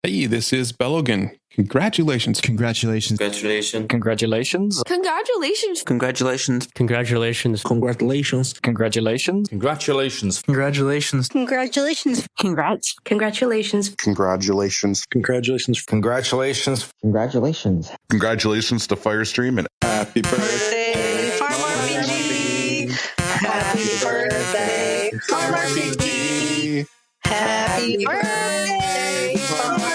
Hey, this is Belogan. Congratulations. Congratulations. Congratulations. Congratulations. Congratulations. Congratulations. Congratulations. Congratulations. Congratulations. Congratulations. Congratulations. Congratulations. Congrats. Congratulations. Congratulations. Congratulations. Congratulations. Congratulations. Congratulations to Firestream and happy birthday, Farm RPG. Happy birthday, Farm RPG. Happy birthday, Farm RPG.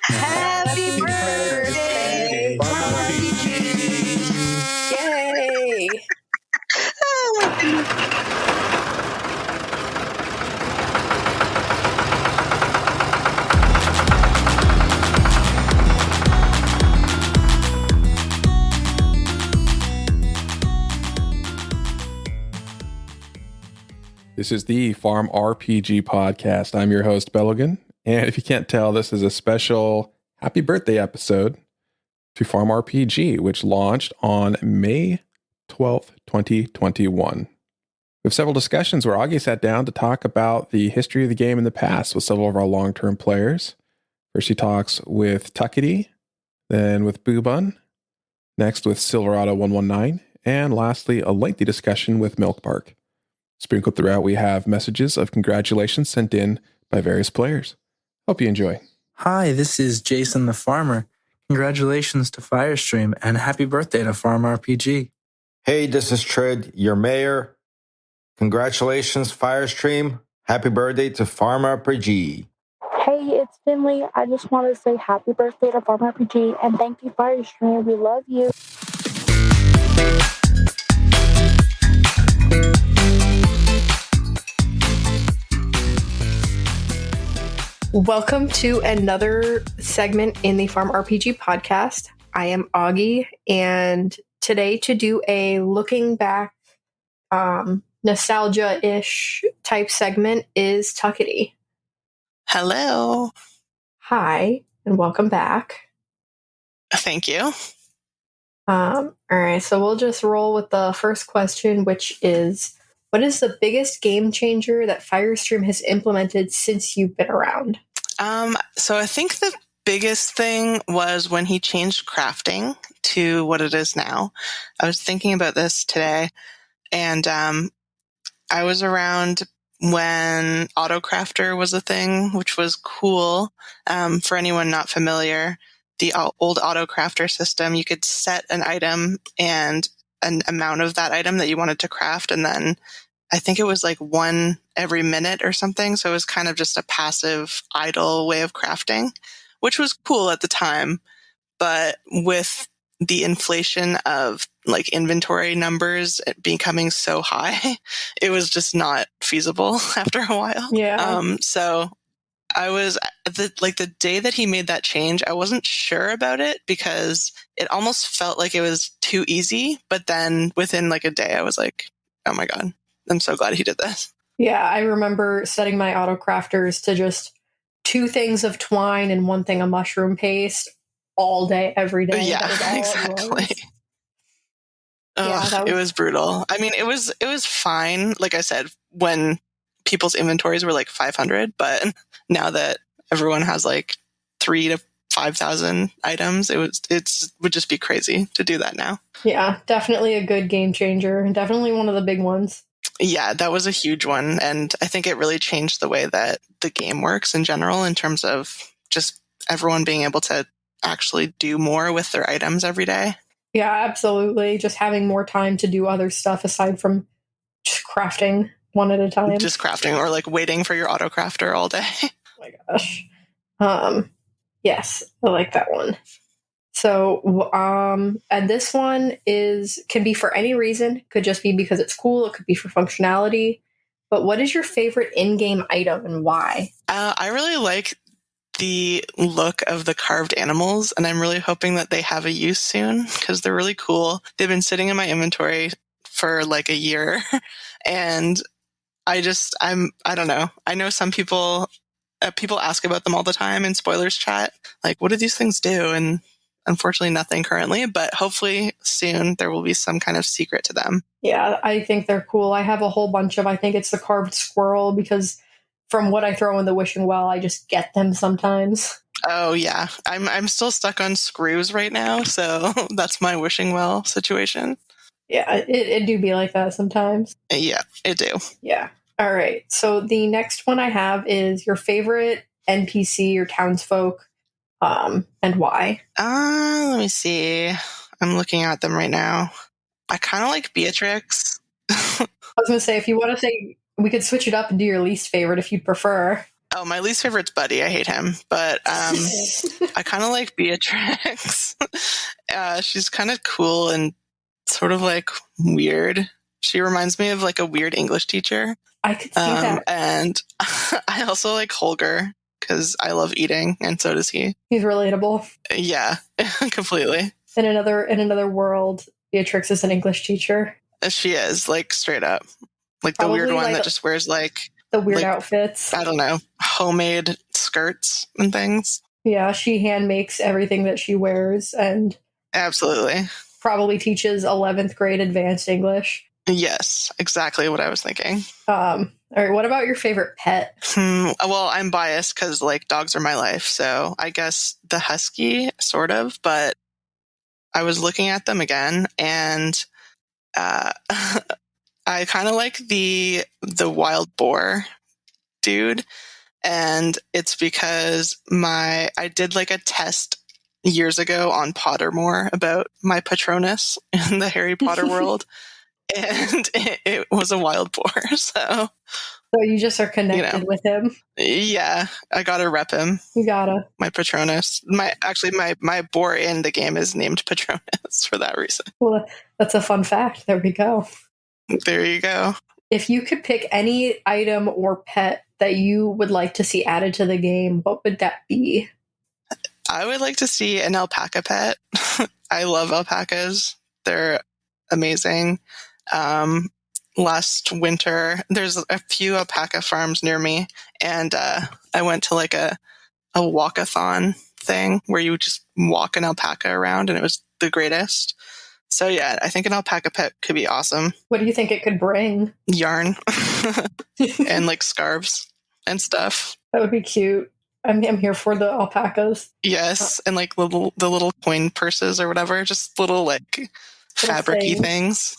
Happy birthday, Farm RPG. Yay! Oh my goodness. This is the Farm RPG podcast. I'm your host, Belogan. And if you can't tell, this is a special happy birthday episode to Farm RPG, which launched on May 12th, 2021. We have several discussions where Auggie sat down to talk about the history of the game in the past with several of our long-term players. First, he talks with Tuketi, then with Boobun, next with Silverado 119, and lastly, a lengthy discussion with Milkbark. Sprinkled throughout, we have messages of congratulations sent in by various players. Hope you enjoy. Hi, this is Jason the Farmer. Congratulations to Firestream and happy birthday to Farm RPG. Hey, this is Trid, your mayor. Congratulations, Firestream. Happy birthday to Farm RPG. Hey, it's Finley. I just want to say happy birthday to Farm RPG and thank you, Firestream. We love you. Welcome to another segment in the Farm RPG podcast. I am Auggie, and today to do a looking back, nostalgia-ish type segment is Tuketi. Hello. Hi, and welcome back. Thank you. All right, so we'll just roll with the first question, which is, what is the biggest game changer that Firestream has implemented since you've been around? So I think the biggest thing was when he changed crafting to what it is now. I was thinking about this today, and I was around when AutoCrafter was a thing, which was cool. For anyone not familiar, the old AutoCrafter system, you could set an item and an amount of that item that you wanted to craft, and then I think it was like one every minute or something. So it was kind of just a passive, idle way of crafting, which was cool at the time. But with the inflation of like inventory numbers becoming so high, it was just not feasible after a while. Yeah. So I was the day that he made that change, I wasn't sure about it because it almost felt like it was too easy. But then within like a day, I was like, oh my God, I'm so glad he did this. Yeah, I remember setting my autocrafters to just 2 things of twine and 1 thing of mushroom paste all day, every day. Yeah, exactly. It was brutal. I mean, it was fine. Like I said, when people's inventories were like 500, but now that everyone has like 3,000 to 5,000 items, it would just be crazy to do that now. Yeah, definitely a good game changer. Definitely one of the big ones. Yeah, that was a huge one. And I think it really changed the way that the game works in general in terms of just everyone being able to actually do more with their items every day. Yeah, absolutely. Just having more time to do other stuff aside from just crafting one at a time. Just crafting or like waiting for your autocrafter all day. Oh my gosh. Yes, I like that one. So, and this one can be for any reason. Could just be because it's cool. It could be for functionality. But what is your favorite in-game item and why? I really like the look of the carved animals, and I'm really hoping that they have a use soon because they're really cool. They've been sitting in my inventory for like a year, and I don't know. I know some people ask about them all the time in spoilers chat. Like, what do these things do? And unfortunately, nothing currently, but hopefully soon there will be some kind of secret to them. Yeah, I think they're cool. I have a whole bunch of, I think it's the carved squirrel because from what I throw in the wishing well, I just get them sometimes. Oh yeah, I'm still stuck on screws right now, so that's my wishing well situation. Yeah, it do be like that sometimes. Yeah, it do. Yeah. All right. So the next one I have is your favorite NPC or townsfolk, and why. Let me see. I'm looking at them right now. I kind of like Beatrix. I was going to say, if you want to say, we could switch it up and do your least favorite if you'd prefer. Oh, my least favorite's Buddy. I hate him, but I kind of like Beatrix. She's kind of cool and sort of like weird. She reminds me of like a weird English teacher. I could see that. And I also like Holger because I love eating, and so does he. He's relatable. Yeah, completely. In another world, Beatrix is an English teacher. She is, like, straight up. Like Probably the weird one like that just wears like the weird like, outfits. I don't know, homemade skirts and things. Yeah, she hand makes everything that she wears and Absolutely. probably teaches 11th grade advanced English. Yes, exactly what I was thinking. All right, what about your favorite pet? Well, I'm biased because like dogs are my life, so I guess the husky, sort of. But I was looking at them again, and I kind of like the wild boar dude, and it's because I did like a test years ago on Pottermore about my Patronus in the Harry Potter world, and it was a wild boar. So you just are connected with him. Yeah, I gotta rep him. You gotta. My Patronus. My boar in the game is named Patronus for that reason. Well, that's a fun fact. There we go. There you go. If you could pick any item or pet that you would like to see added to the game, what would that be? I would like to see an alpaca pet. I love alpacas. They're amazing. Last winter, there's a few alpaca farms near me, and I went to like a walkathon thing where you would just walk an alpaca around, and it was the greatest. So yeah, I think an alpaca pet could be awesome. What do you think it could bring? Yarn and like scarves and stuff. That would be cute. I'm here for the alpacas. Yes, and like the little coin purses or whatever, just little like fabric-y things.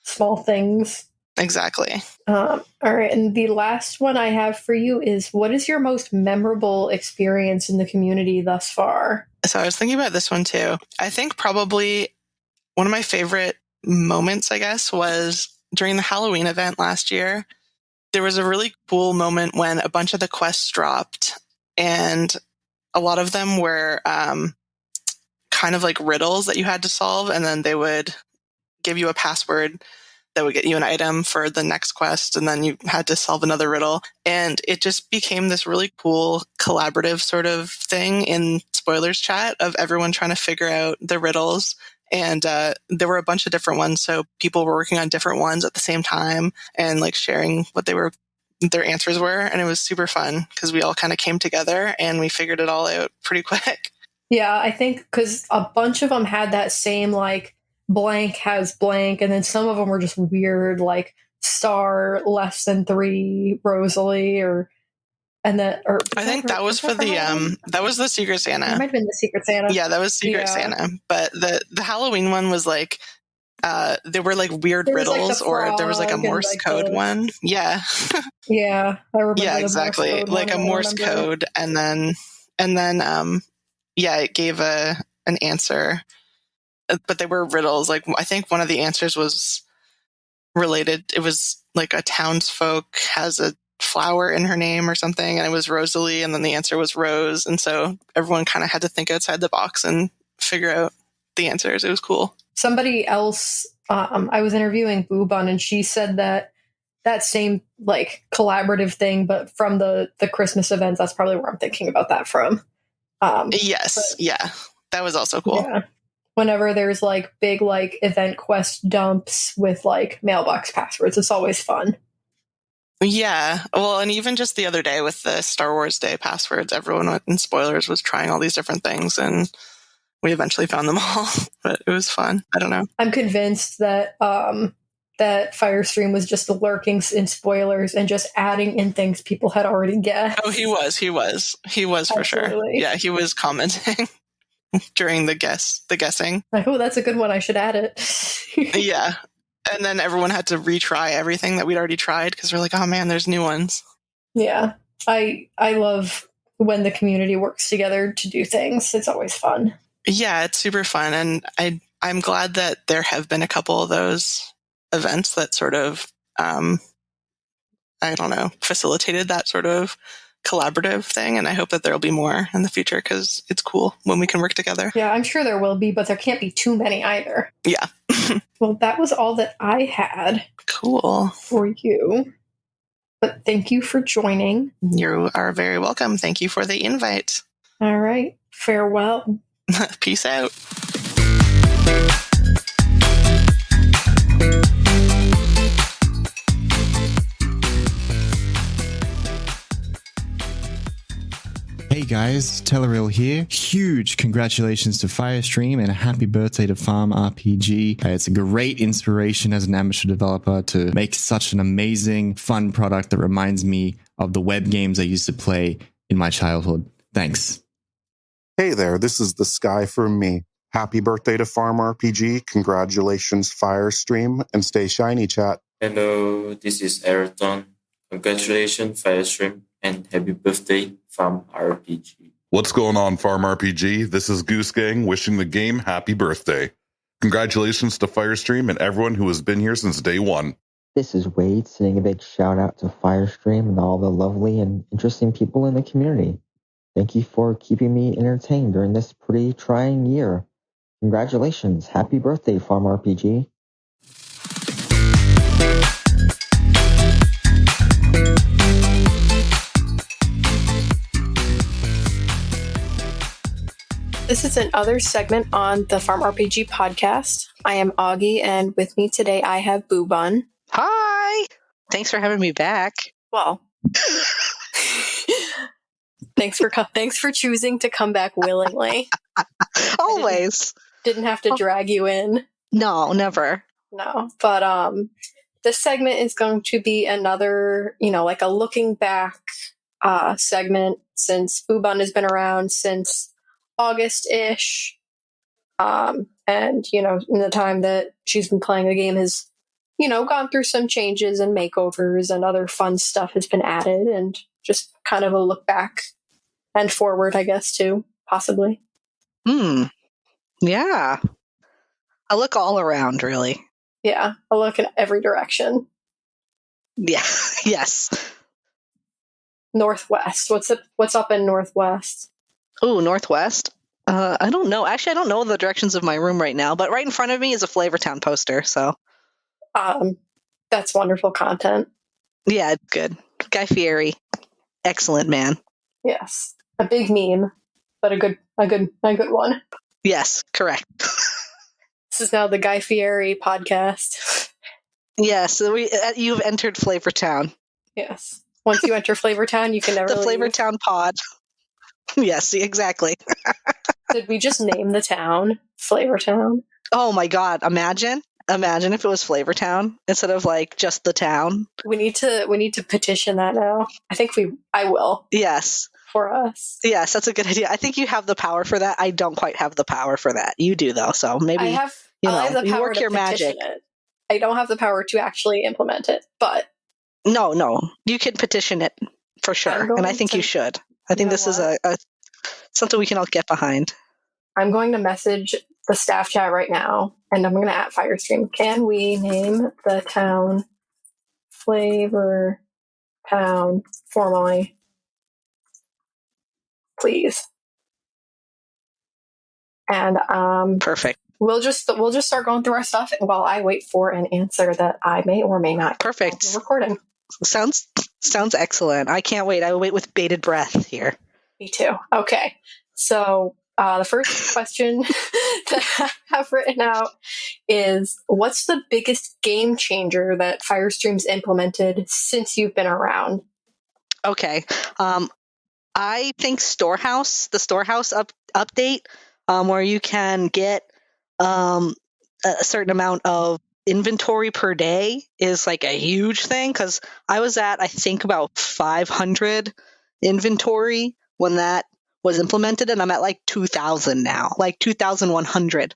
Small things. Exactly. All right, and the last one I have for you is, what is your most memorable experience in the community thus far? So I was thinking about this one too. I think probably one of my favorite moments, I guess, was during the Halloween event last year. There was a really cool moment when a bunch of the quests dropped, and a lot of them were kind of like riddles that you had to solve, and then they would give you a password that would get you an item for the next quest, and then you had to solve another riddle. And it just became this really cool collaborative sort of thing in spoilers chat of everyone trying to figure out the riddles. And there were a bunch of different ones, so people were working on different ones at the same time and like sharing what their answers were, and it was super fun because we all kind of came together and we figured it all out pretty quick. Yeah, I think because a bunch of them had that same like blank has blank, and then some of them were just weird, like star less than 3 Rosalie, I think that was for the that was the Secret Santa. It might have been the Secret Santa. Yeah, that was Secret Santa. But the Halloween one was like there were like weird riddles, like or there was like a Morse code one. Yeah. Yeah, I remember. Yeah, exactly. Like a Morse code, and then it gave an answer. But they were riddles. Like I think one of the answers was related. It was like a townsfolk has a flower in her name or something, and it was Rosalie, and then the answer was Rose, and so everyone kind of had to think outside the box and figure out the answers. It was cool. Somebody else, I was interviewing Boobun, and she said that same like collaborative thing, but from the Christmas events. That's probably where I'm thinking about that from. Yes, yeah, that was also cool. Yeah. Whenever there's like big like event quest dumps with like mailbox passwords, it's always fun. Yeah, well, and even just the other day with the Star Wars Day passwords, everyone in spoilers was trying all these different things, and we eventually found them all. But it was fun. I don't know. I'm convinced that that Firestream was just lurking in spoilers and just adding in things people had already guessed. Oh, he was for sure. Absolutely. Yeah, he was commenting during the guessing. Like, oh, that's a good one. I should add it. Yeah. And then everyone had to retry everything that we'd already tried because we're like, oh man, there's new ones. Yeah. I love when the community works together to do things. It's always fun. Yeah, it's super fun. And I'm glad that there have been a couple of those events that sort of, facilitated that sort of collaborative thing. And I hope that there'll be more in the future because it's cool when we can work together. Yeah, I'm sure there will be, but there can't be too many either. Yeah. Well, that was all that I had. Cool. For you. But thank you for joining. You are very welcome. Thank you for the invite. All right. Farewell. Peace out. Hey guys, Telleril here. Huge congratulations to Firestream and a happy birthday to Farm RPG. It's a great inspiration as an amateur developer to make such an amazing, fun product that reminds me of the web games I used to play in my childhood. Thanks. Hey there, this is the Sky from me. Happy birthday to Farm RPG. Congratulations, Firestream, and stay shiny, chat. Hello, this is Ayrton. Congratulations, Firestream, and happy birthday, Farm RPG. What's going on, Farm RPG? This is Goose Gang wishing the game happy birthday. Congratulations to Firestream and everyone who has been here since day one. This is Wade sending a big shout out to Firestream and all the lovely and interesting people in the community. Thank you for keeping me entertained during this pretty trying year. Congratulations. Happy birthday, Farm RPG. This is another segment on the Farm RPG podcast. I am Auggie, and with me today I have Boobun. Hi! Thanks for having me back. Well, thanks for choosing to come back willingly. Always. Didn't have to drag you in. No, never. No, but this segment is going to be another, like a looking back segment since Boobun has been around since August-ish. And, in the time that she's been playing the game has, gone through some changes and makeovers and other fun stuff has been added, and just kind of a look back and forward, I guess, too, possibly. Yeah. I look all around, really. Yeah, a look in every direction. Yeah, yes. Northwest. What's up in Northwest? Ooh, Northwest? I don't know. Actually, I don't know the directions of my room right now, but right in front of me is a Flavortown poster, so. That's wonderful content. Yeah, it's good. Guy Fieri. Excellent man. Yes. A big meme, but a good one. Yes, correct. This is now the Guy Fieri podcast. Yes, you've entered Flavortown. Yes. Once you enter Flavortown, you can never leave. Flavortown pod. Yes, exactly. Did we just name the town Flavortown? Oh my God! Imagine if it was Flavortown instead of just the town. We need to petition that now. I think I will. Yes. For us. Yes, that's a good idea. I think you have the power for that. I don't quite have the power for that. You do though, so maybe I have the power you work to your magic. It. I don't have the power to actually implement it, but no, you can petition it for sure, and I think you should. I think this is a something we can all get behind. I'm going to message the staff chat right now, and I'm going to at Firestream. Can we name the town Flavor Town formally, please? And perfect. We'll just start going through our stuff while I wait for an answer that I may or may not. Perfect. Recording. Sounds excellent. I can't wait. I will wait with bated breath here. Me too. Okay. So the first question that I have written out is, what's the biggest game changer that Firestream's implemented since you've been around? Okay. I think the Storehouse update, where you can get a certain amount of inventory per day is like a huge thing, because I was at, I think, about 500 inventory when that was implemented, and I'm at like 2,000 now, like 2,100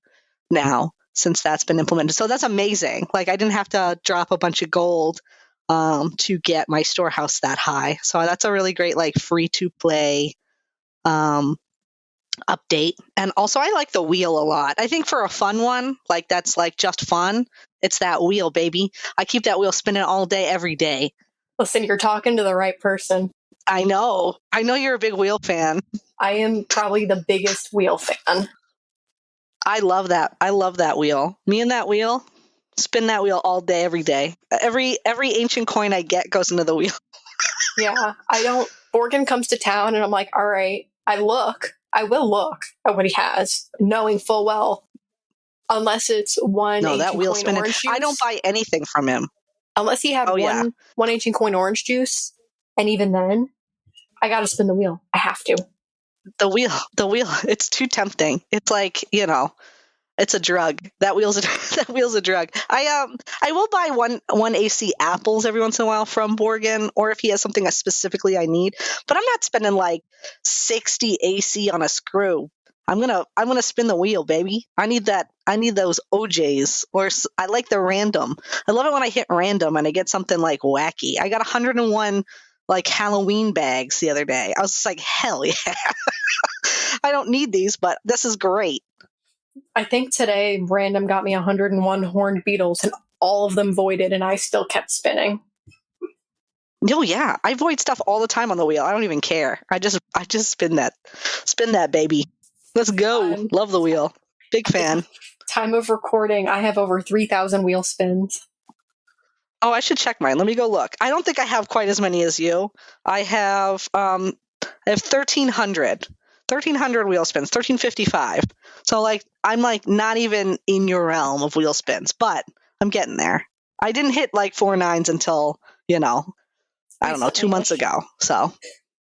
now since that's been implemented. So that's amazing. Like, I didn't have to drop a bunch of gold to get my storehouse that high. So that's a really great, like, free to play update. And also, I like the wheel a lot. I think for a fun one, like, that's like just fun, it's that wheel, baby. I keep that wheel spinning all day, every day. Listen, you're talking to the right person. I know you're a big wheel fan. I am probably the biggest wheel fan. I love that wheel. Me and that wheel, spin that wheel all day, every day. Every ancient coin I get goes into the wheel. Yeah, Borgen comes to town and I'm like, all right, I will look at what he has, knowing full well, unless it's one no, that ancient wheel coin spinning. orange juice. I don't buy anything from him. Unless he had one ancient coin orange juice, and even then, I gotta spin the wheel. I have to. The wheel, it's too tempting. It's like, it's a drug. That wheel's a drug. I will buy one AC apples every once in a while from Borgen, or if he has something that specifically I need. But I'm not spending like 60 AC on a screw. I'm gonna spin the wheel, baby. I need that. I need those OJs, or I like the random. I love it when I hit random and I get something like wacky. I got 101 like Halloween bags the other day. I was just like, hell yeah. I don't need these, but this is great. I think today random got me 101 horned beetles, and all of them voided, and I still kept spinning. Oh yeah, I void stuff all the time on the wheel. I don't even care. I just spin that baby. Let's go. Love the wheel. Big fan. Time of recording, I have over 3,000 wheel spins. Oh, I should check mine. Let me go look. I don't think I have quite as many as you. I have 1,300. 1,300 wheel spins, 1,355. So like, I'm like not even in your realm of wheel spins, but I'm getting there. I didn't hit like 4 9s until, I don't know, 2 months ago. So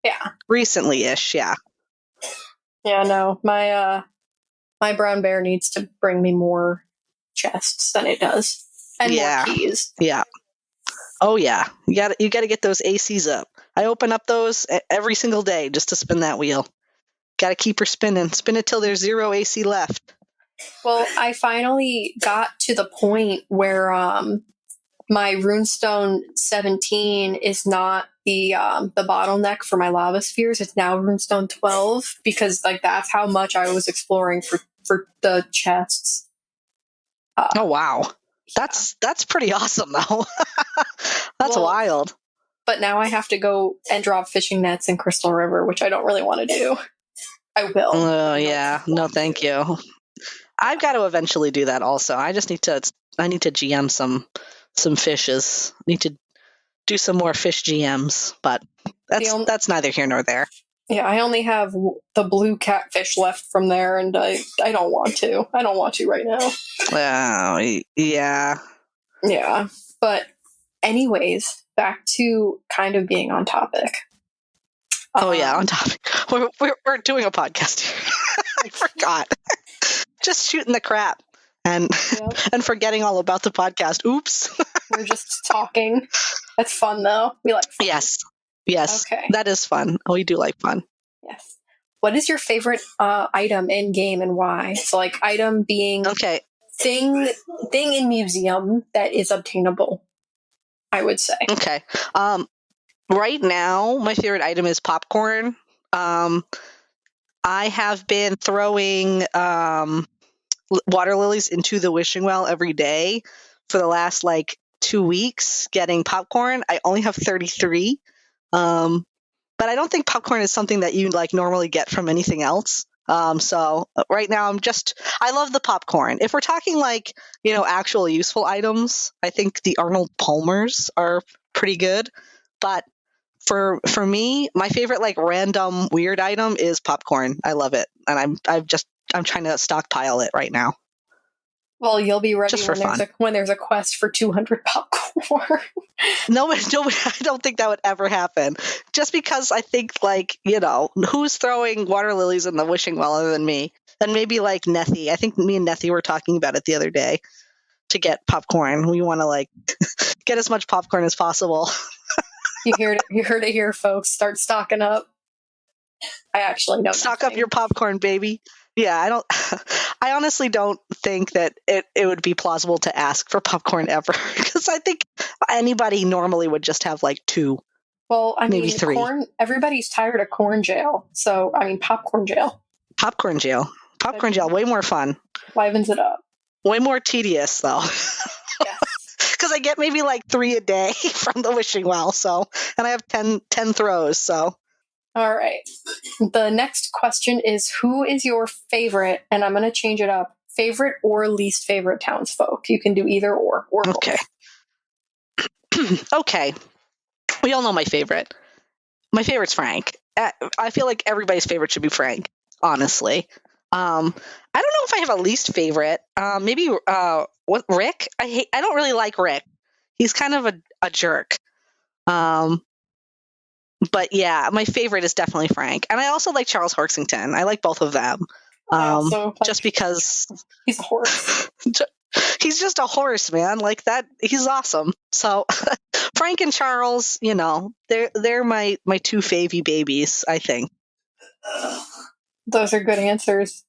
yeah, recently-ish. Yeah. Yeah, no, my brown bear needs to bring me more chests than it does, and more keys. Yeah. Oh yeah, you got to get those ACs up. I open up those every single day just to spin that wheel. Got to keep her spinning. Spin it till there's 0 AC left. Well, I finally got to the point where my runestone 17 is not the bottleneck for my lava spheres. It's now runestone 12, because like that's how much I was exploring for the chests. Oh wow, that's pretty awesome though. That's wild. But now I have to go and drop fishing nets in Crystal River, which I don't really want to do. I will. Oh yeah, no, thank you. I've got to eventually do that also. I just need to GM some fishes. Need to do some more fish GMs, but that's neither here nor there. Yeah, I only have the blue catfish left from there, and I don't want to. I don't want to right now. Oh, yeah. Yeah, but anyways, back to kind of being on topic. Oh yeah, on topic. We're doing a podcast here. I forgot. Just shooting the crap and forgetting all about the podcast. Oops. We're just talking. That's fun though. We like fun. Yes. Okay. That is fun. We do like fun. Yes. What is your favorite item in game and why? So like item being thing in museum that is obtainable, I would say. Okay. Right now, my favorite item is popcorn. I have been throwing water lilies into the wishing well every day for the last 2 weeks, getting popcorn. I only have 33. But I don't think popcorn is something that you normally get from anything else. So right now I love the popcorn. If we're talking actual useful items, I think the Arnold Palmers are pretty good. But for me, my favorite random weird item is popcorn. I love it, and I'm trying to stockpile it right now. Well, you'll be ready when there's a quest for 200 popcorn. No, I don't think that would ever happen. Just because I think, who's throwing water lilies in the wishing well other than me? And maybe Nethy. I think me and Nethy were talking about it the other day. to get popcorn. We want to like get as much popcorn as possible. You heard it here, folks. Start stocking up. I actually know. Stock up your popcorn, baby. Yeah, I honestly don't think that it would be plausible to ask for popcorn ever, because I think anybody normally would just have like 2. Well, I maybe mean, 3. corn. Everybody's tired of corn jail, so I mean, popcorn jail. Popcorn jail, way more fun. Livens it up. Way more tedious though. Yes. Because I get maybe like 3 a day from the wishing well, and I have 10 throws, so. All right. The next question is, who is your favorite, and I'm going to change it up, favorite or least favorite townsfolk? You can do either or both. Okay. Okay. We all know my favorite. My favorite's Frank. I feel like everybody's favorite should be Frank, honestly. I don't know if I have a least favorite. Maybe Rick? I don't really like Rick. He's kind of a jerk. But yeah, my favorite is definitely Frank. And I also like Charles Horsington. I like both of them. Just because he's a horse. He's just a horse, man. Like that, he's awesome. So Frank and Charles, they're my 2 favy babies, I think. Those are good answers.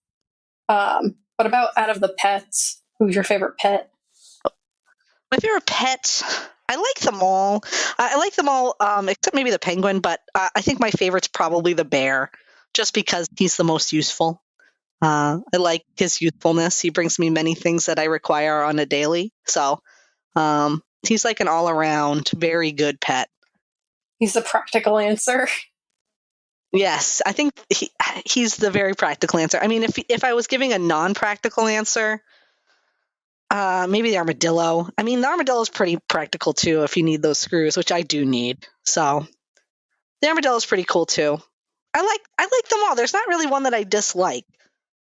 What about out of the pets? Who's your favorite pet? My favorite pet, I like them all. I like them all, except maybe the penguin, but I think my favorite's probably the bear, just because he's the most useful. I like his usefulness. He brings me many things that I require on a daily. So he's like an all-around, very good pet. He's the practical answer. Yes, I think he's the very practical answer. I mean, if I was giving a non-practical answer, maybe the armadillo. I mean, the armadillo is pretty practical too if you need those screws, which I do need. So the armadillo is pretty cool too. I like them all. There's not really one that I dislike.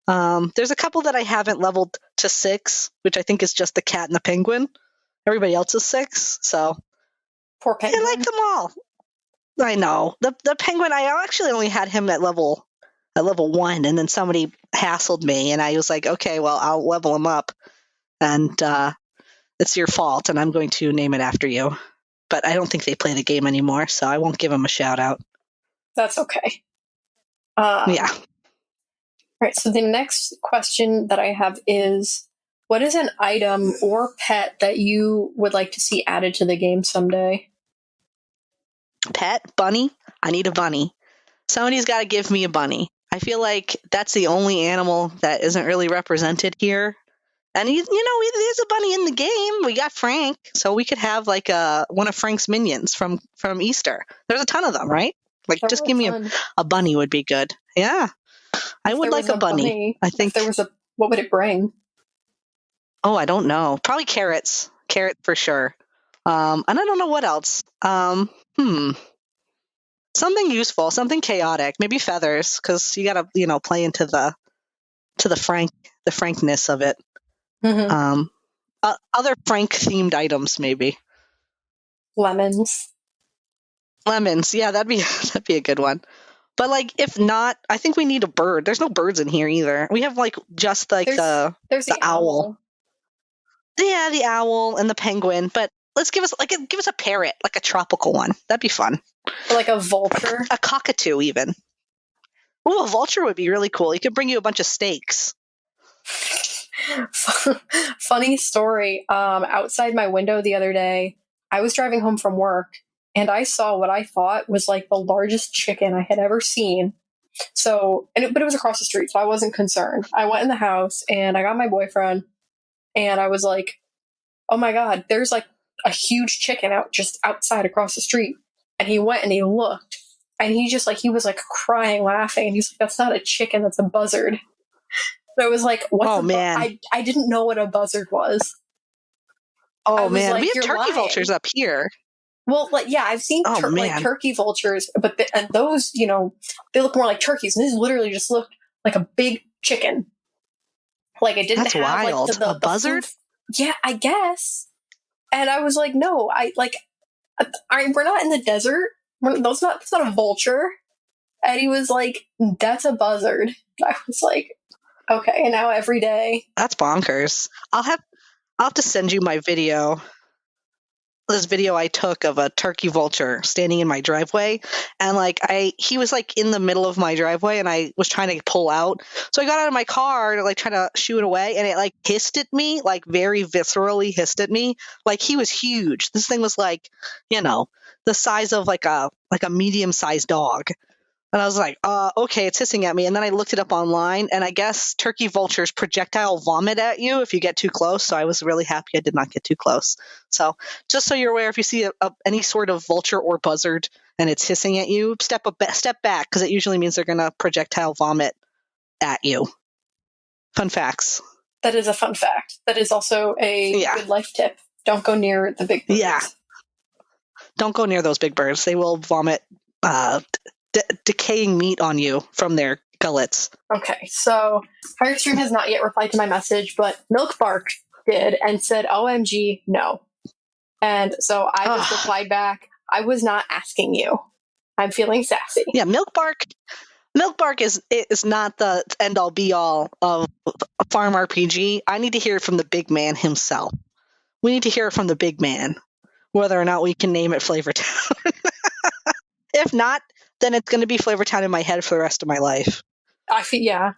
There's a couple that I haven't leveled to 6, which I think is just the cat and the penguin. Everybody else is 6, so poor penguin. I like them all. I know the penguin. I actually only had him at level 1, and then somebody hassled me, and I was like, okay, well, I'll level him up, and it's your fault, and I'm going to name it after you. But I don't think they play the game anymore, so I won't give him a shout out. That's okay. Yeah. All right. So the next question that I have is, what is an item or pet that you would like to see added to the game someday? Pet? Bunny? I need a bunny. Somebody's got to give me a bunny. I feel like that's the only animal that isn't really represented here. And, there's a bunny in the game. We got Frank, so we could have like one of Frank's minions from Easter. There's a ton of them, right? Like, just give me a bunny would be good. Yeah. I would like a bunny. I think. If there was what would it bring? Oh, I don't know. Probably carrots. Carrot for sure. And I don't know what else. Something useful, something chaotic, maybe feathers, because you gotta, play into the frankness of it. Mm-hmm. Other Frank themed items, maybe. Lemons, yeah, that'd be a good one. But like, if not, I think we need a bird. There's no birds in here either. We have like just like there's the owl. Yeah, the owl and the penguin. But give us a parrot, like a tropical one. That'd be fun. Or like a vulture, a cockatoo, even. Ooh, a vulture would be really cool. He could bring you a bunch of steaks. Funny story. Outside my window the other day, I was driving home from work, and I saw what I thought was like the largest chicken I had ever seen. But it was across the street, so I wasn't concerned. I went in the house and I got my boyfriend, and I was like, "Oh my God, there's like a huge chicken just outside across the street." And he went and he looked, and he was like crying, laughing, and he's like, "That's not a chicken, that's a buzzard." So it was like, "What?" Man, I didn't know what a buzzard was. Oh man, we have turkey vultures up here. Well, I've seen turkey vultures, but and those, they look more like turkeys. And this literally just looked like a big chicken. Like it didn't That's have wild. like the buzzard. Yeah, I guess. And I was like, no, we're not in the desert. That's not a vulture. And he was like, "That's a buzzard." I was like, okay. And now every day, that's bonkers. I'll I'll have to send you my video. This video I took of a turkey vulture standing in my driveway, and he was like in the middle of my driveway, and I was trying to pull out. So I got out of my car to like try to shoo it away, and it like hissed at me, like very viscerally hissed at me. Like he was huge. This thing was like, the size of like a medium-sized dog. And I was like, okay, it's hissing at me. And then I looked it up online, and I guess turkey vultures projectile vomit at you if you get too close. So I was really happy I did not get too close. So just so you're aware, if you see any sort of vulture or buzzard and it's hissing at you, step back, because it usually means they're going to projectile vomit at you. Fun facts. That is a fun fact. That is also a good life tip. Don't go near the big birds. Yeah. Don't go near those big birds. They will vomit decaying meat on you from their gullets. Okay, so Firestream has not yet replied to my message, but Milkbark did and said, OMG, no. And so I just replied back, I was not asking you. I'm feeling sassy. Yeah, Milkbark is not the end-all be-all of Farm RPG. I need to hear it from the big man himself. We need to hear it from the big man, whether or not we can name it Flavortown. If not, then it's going to be Flavortown in my head for the rest of my life. I feel,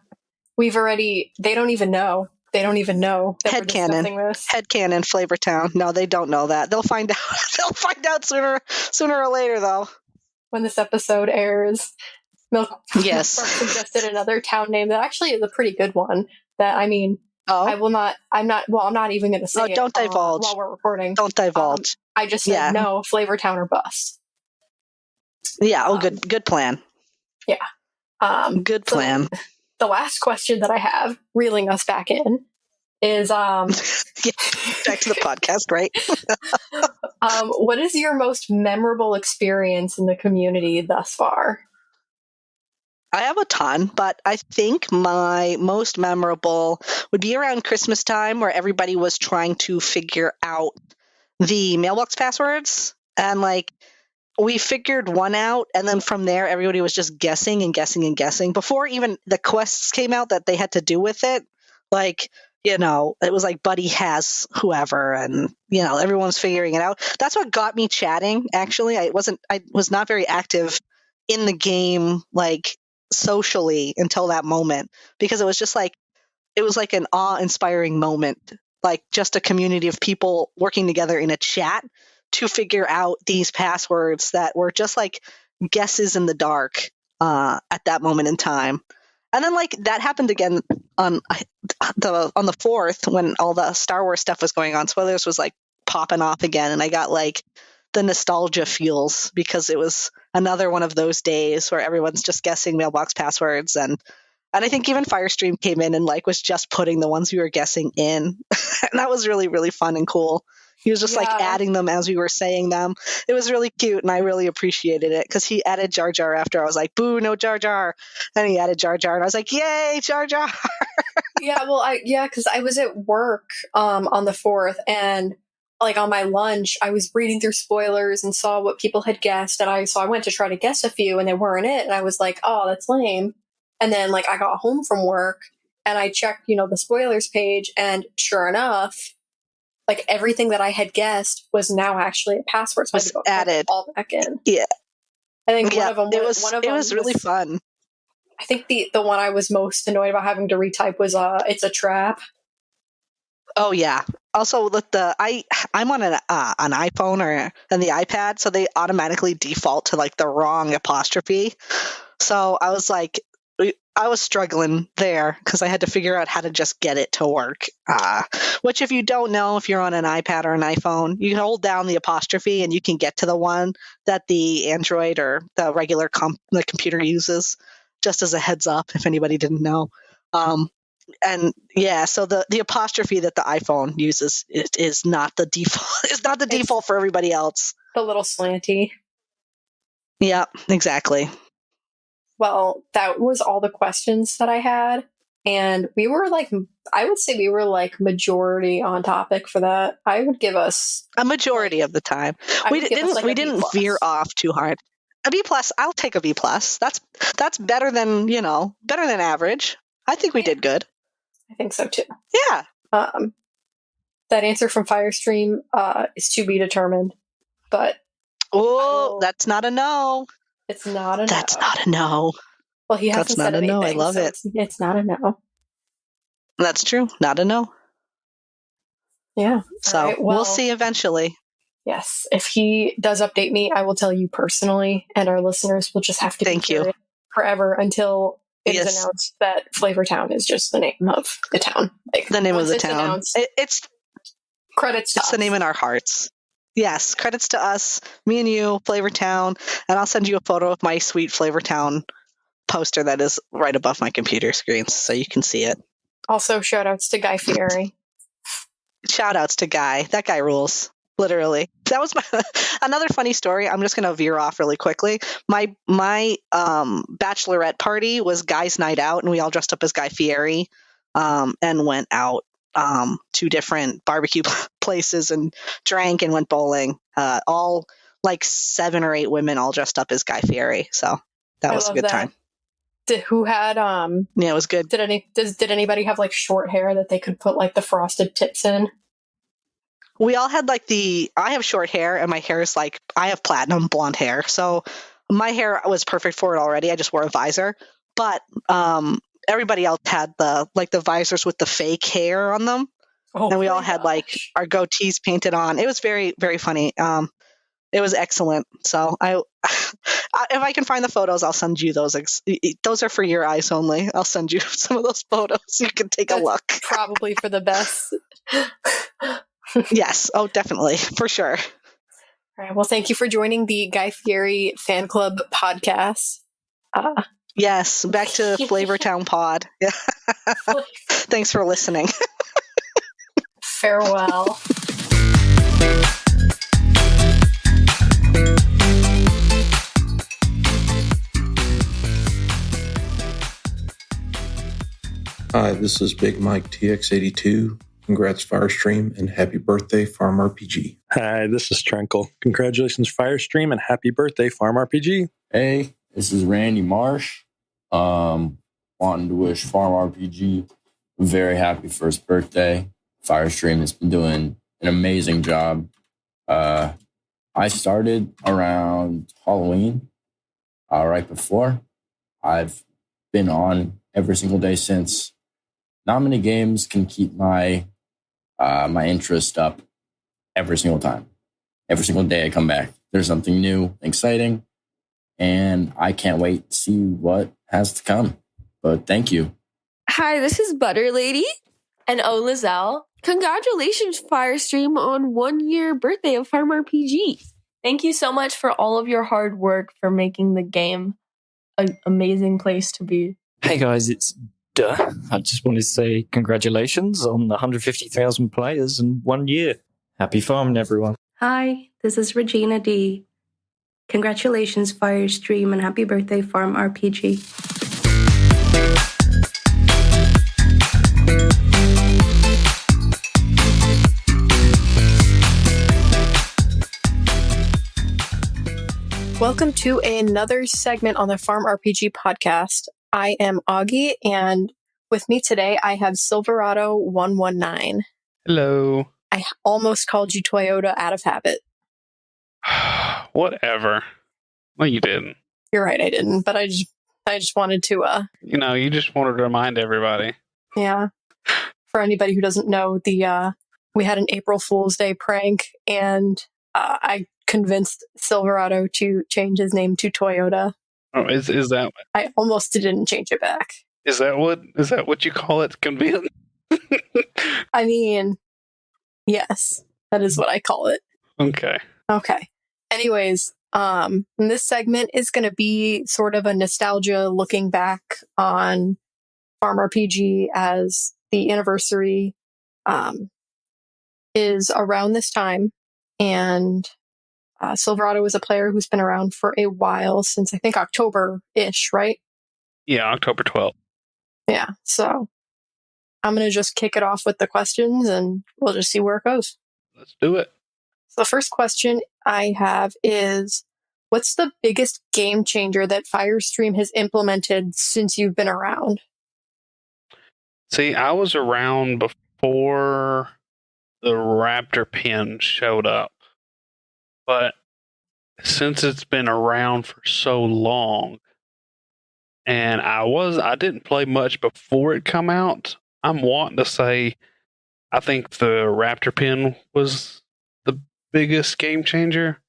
they don't even know. They don't even know that we're discussing this. Headcanon, Flavortown. No, they don't know that. They'll find out. They'll find out sooner or later, though. When this episode airs, Milkbark suggested another town name that actually is a pretty good one. That I will not. I'm not even going to say it. Don't divulge while we're recording. Don't divulge. I just said no. Flavortown or bust. Yeah. Good plan. Yeah. Good plan. The last question that I have, reeling us back in, is back to the podcast, right? What is your most memorable experience in the community thus far? I have a ton, but I think my most memorable would be around Christmas time, where everybody was trying to figure out the mailbox passwords, and we figured one out, and then from there, everybody was just guessing and guessing and guessing before even the quests came out that they had to do with it. It was like Buddy has whoever, and everyone's figuring it out. That's what got me chatting. Actually, I was not very active in the game, socially, until that moment, because it was just it was like an awe-inspiring moment, just a community of people working together in a chat to figure out these passwords that were just guesses in the dark at that moment in time. And then that happened again on the 4th, when all the Star Wars stuff was going on. Spoilers was popping off again, and I got the nostalgia feels, because it was another one of those days where everyone's just guessing mailbox passwords, and I think even Firestream came in and was just putting the ones we were guessing in. And that was really, really fun and cool. He was just adding them as we were saying them. It was really cute, and I really appreciated it, because he added Jar Jar after I was like, boo, no Jar Jar. And he added Jar Jar, and I was like, yay, Jar Jar. Because I was at work on the 4th, and on my lunch, I was reading through spoilers and saw what people had guessed, and I went to try to guess a few, and they weren't it, and I was like, oh, that's lame. And then I got home from work, and I checked, the spoilers page, and sure enough, everything that I had guessed was now actually a password. So was added all back in. Yeah. I think one of them it was really fun. I think the one I was most annoyed about having to retype was it's a trap. Oh yeah. Also, with I'm on an iPhone and the iPad, so they automatically default to the wrong apostrophe. So I was struggling there, because I had to figure out how to just get it to work. Which, if you don't know, if you're on an iPad or an iPhone, you can hold down the apostrophe and you can get to the one that the Android or the regular the computer uses. Just as a heads up, if anybody didn't know. And yeah, so the apostrophe that the iPhone uses is not the default. It's not the default for everybody else. The little slanty. Yeah, exactly. Well, that was all the questions that I had. And we were I would say we were majority on topic for that. I would give us a majority of the time. We didn't veer off too hard. A B+, I'll take a B+. That's better than, better than average. I think we did good. I think so too. Yeah. That answer from Firestream is to be determined. But that's not a no. It's not a That's no. not a no. Well, he hasn't That's not said a no. anything. I love so it. It's not a no. That's true. Not a no. Yeah. So All right, well, we'll see eventually. Yes. If he does update me, I will tell you personally, and our listeners will just have to Thank be you. curious forever until it is Yes. announced that Flavor Town is just the name of the town. Like, The name of once the it's town. announced, It's credits to It's the us. name in our hearts. Yes, credits to us, me and you, Flavor Town, and I'll send you a photo of my sweet Flavor Town poster that is right above my computer screen so you can see it. Also, shout outs to Guy Fieri. Shout outs to Guy. That guy rules. Literally. That was another funny story. I'm just going to veer off really quickly. My bachelorette party was Guy's night out, and we all dressed up as Guy Fieri and went out to different barbecue places and drank and went bowling. All like 7 or 8 women all dressed up as Guy Fieri. So that was a good time. Who had Yeah, it was good. Did anybody have like short hair that they could put like the frosted tips in? We all had like I have short hair and my hair is like, I have platinum blonde hair. So my hair was perfect for it already. I just wore a visor. But everybody else had the visors with the fake hair on them. Oh, and we all had like our goatees painted on. It was very, very funny. It was excellent. So if I can find the photos, I'll send you those. Those are for your eyes only. I'll send you some of those photos. You can take a look. Probably for the best. Yes. Oh, definitely. For sure. All right. Well, thank you for joining the Guy Fieri Fan Club podcast. Yes. Back to Flavor Town Pod. Yeah. Thanks for listening. Farewell. Hi, this is Big Mike TX82. Congrats, Firestream, and happy birthday, Farm RPG. Hi, this is Trenkle. Congratulations, Firestream, and happy birthday, Farm RPG. Hey, this is Randy Marsh. Wanting to wish Farm RPG a very happy first birthday. Firestream has been doing an amazing job. I started around Halloween, right before. I've been on every single day since. Not many games can keep my interest up every single time. Every single day I come back, there's something new, exciting, and I can't wait to see what has to come. But thank you. Hi, this is Butter Lady and O Lizelle. Congratulations, Firestream, on 1 year birthday of Farm RPG. Thank you so much for all of your hard work for making the game an amazing place to be. Hey guys, it's Duh. I just wanted to say congratulations on the 150,000 players in 1 year. Happy farming, everyone. Hi, this is Regina D. Congratulations, Firestream, and happy birthday, Farm RPG. Welcome to another segment on the Farm RPG podcast. I am Auggie, and with me today I have Silverado 119. Hello. I almost called you Toyota out of habit. Whatever. Well, you didn't. You're right, I didn't, but I just wanted to you just wanted to remind everybody. Yeah. For anybody who doesn't know, we had an April Fool's Day prank, and I convinced Silverado to change his name to Toyota. Oh, is that? I almost didn't change it back. Is that what you call it? Convenient. I mean, yes, that is what I call it. Okay. Okay. Anyways, this segment is going to be sort of a nostalgia looking back on Farm RPG, as the anniversary is around this time, and Silverado is a player who's been around for a while, since I think October-ish, right? Yeah, October 12th. Yeah, so I'm going to just kick it off with the questions, and we'll just see where it goes. Let's do it. So the first question I have is, what's the biggest game changer that Firestream has implemented since you've been around? See, I was around before the raptor pin showed up. But since it's been around for so long, and I didn't play much before it come out, I'm wanting to say I think the raptor pin was the biggest game changer.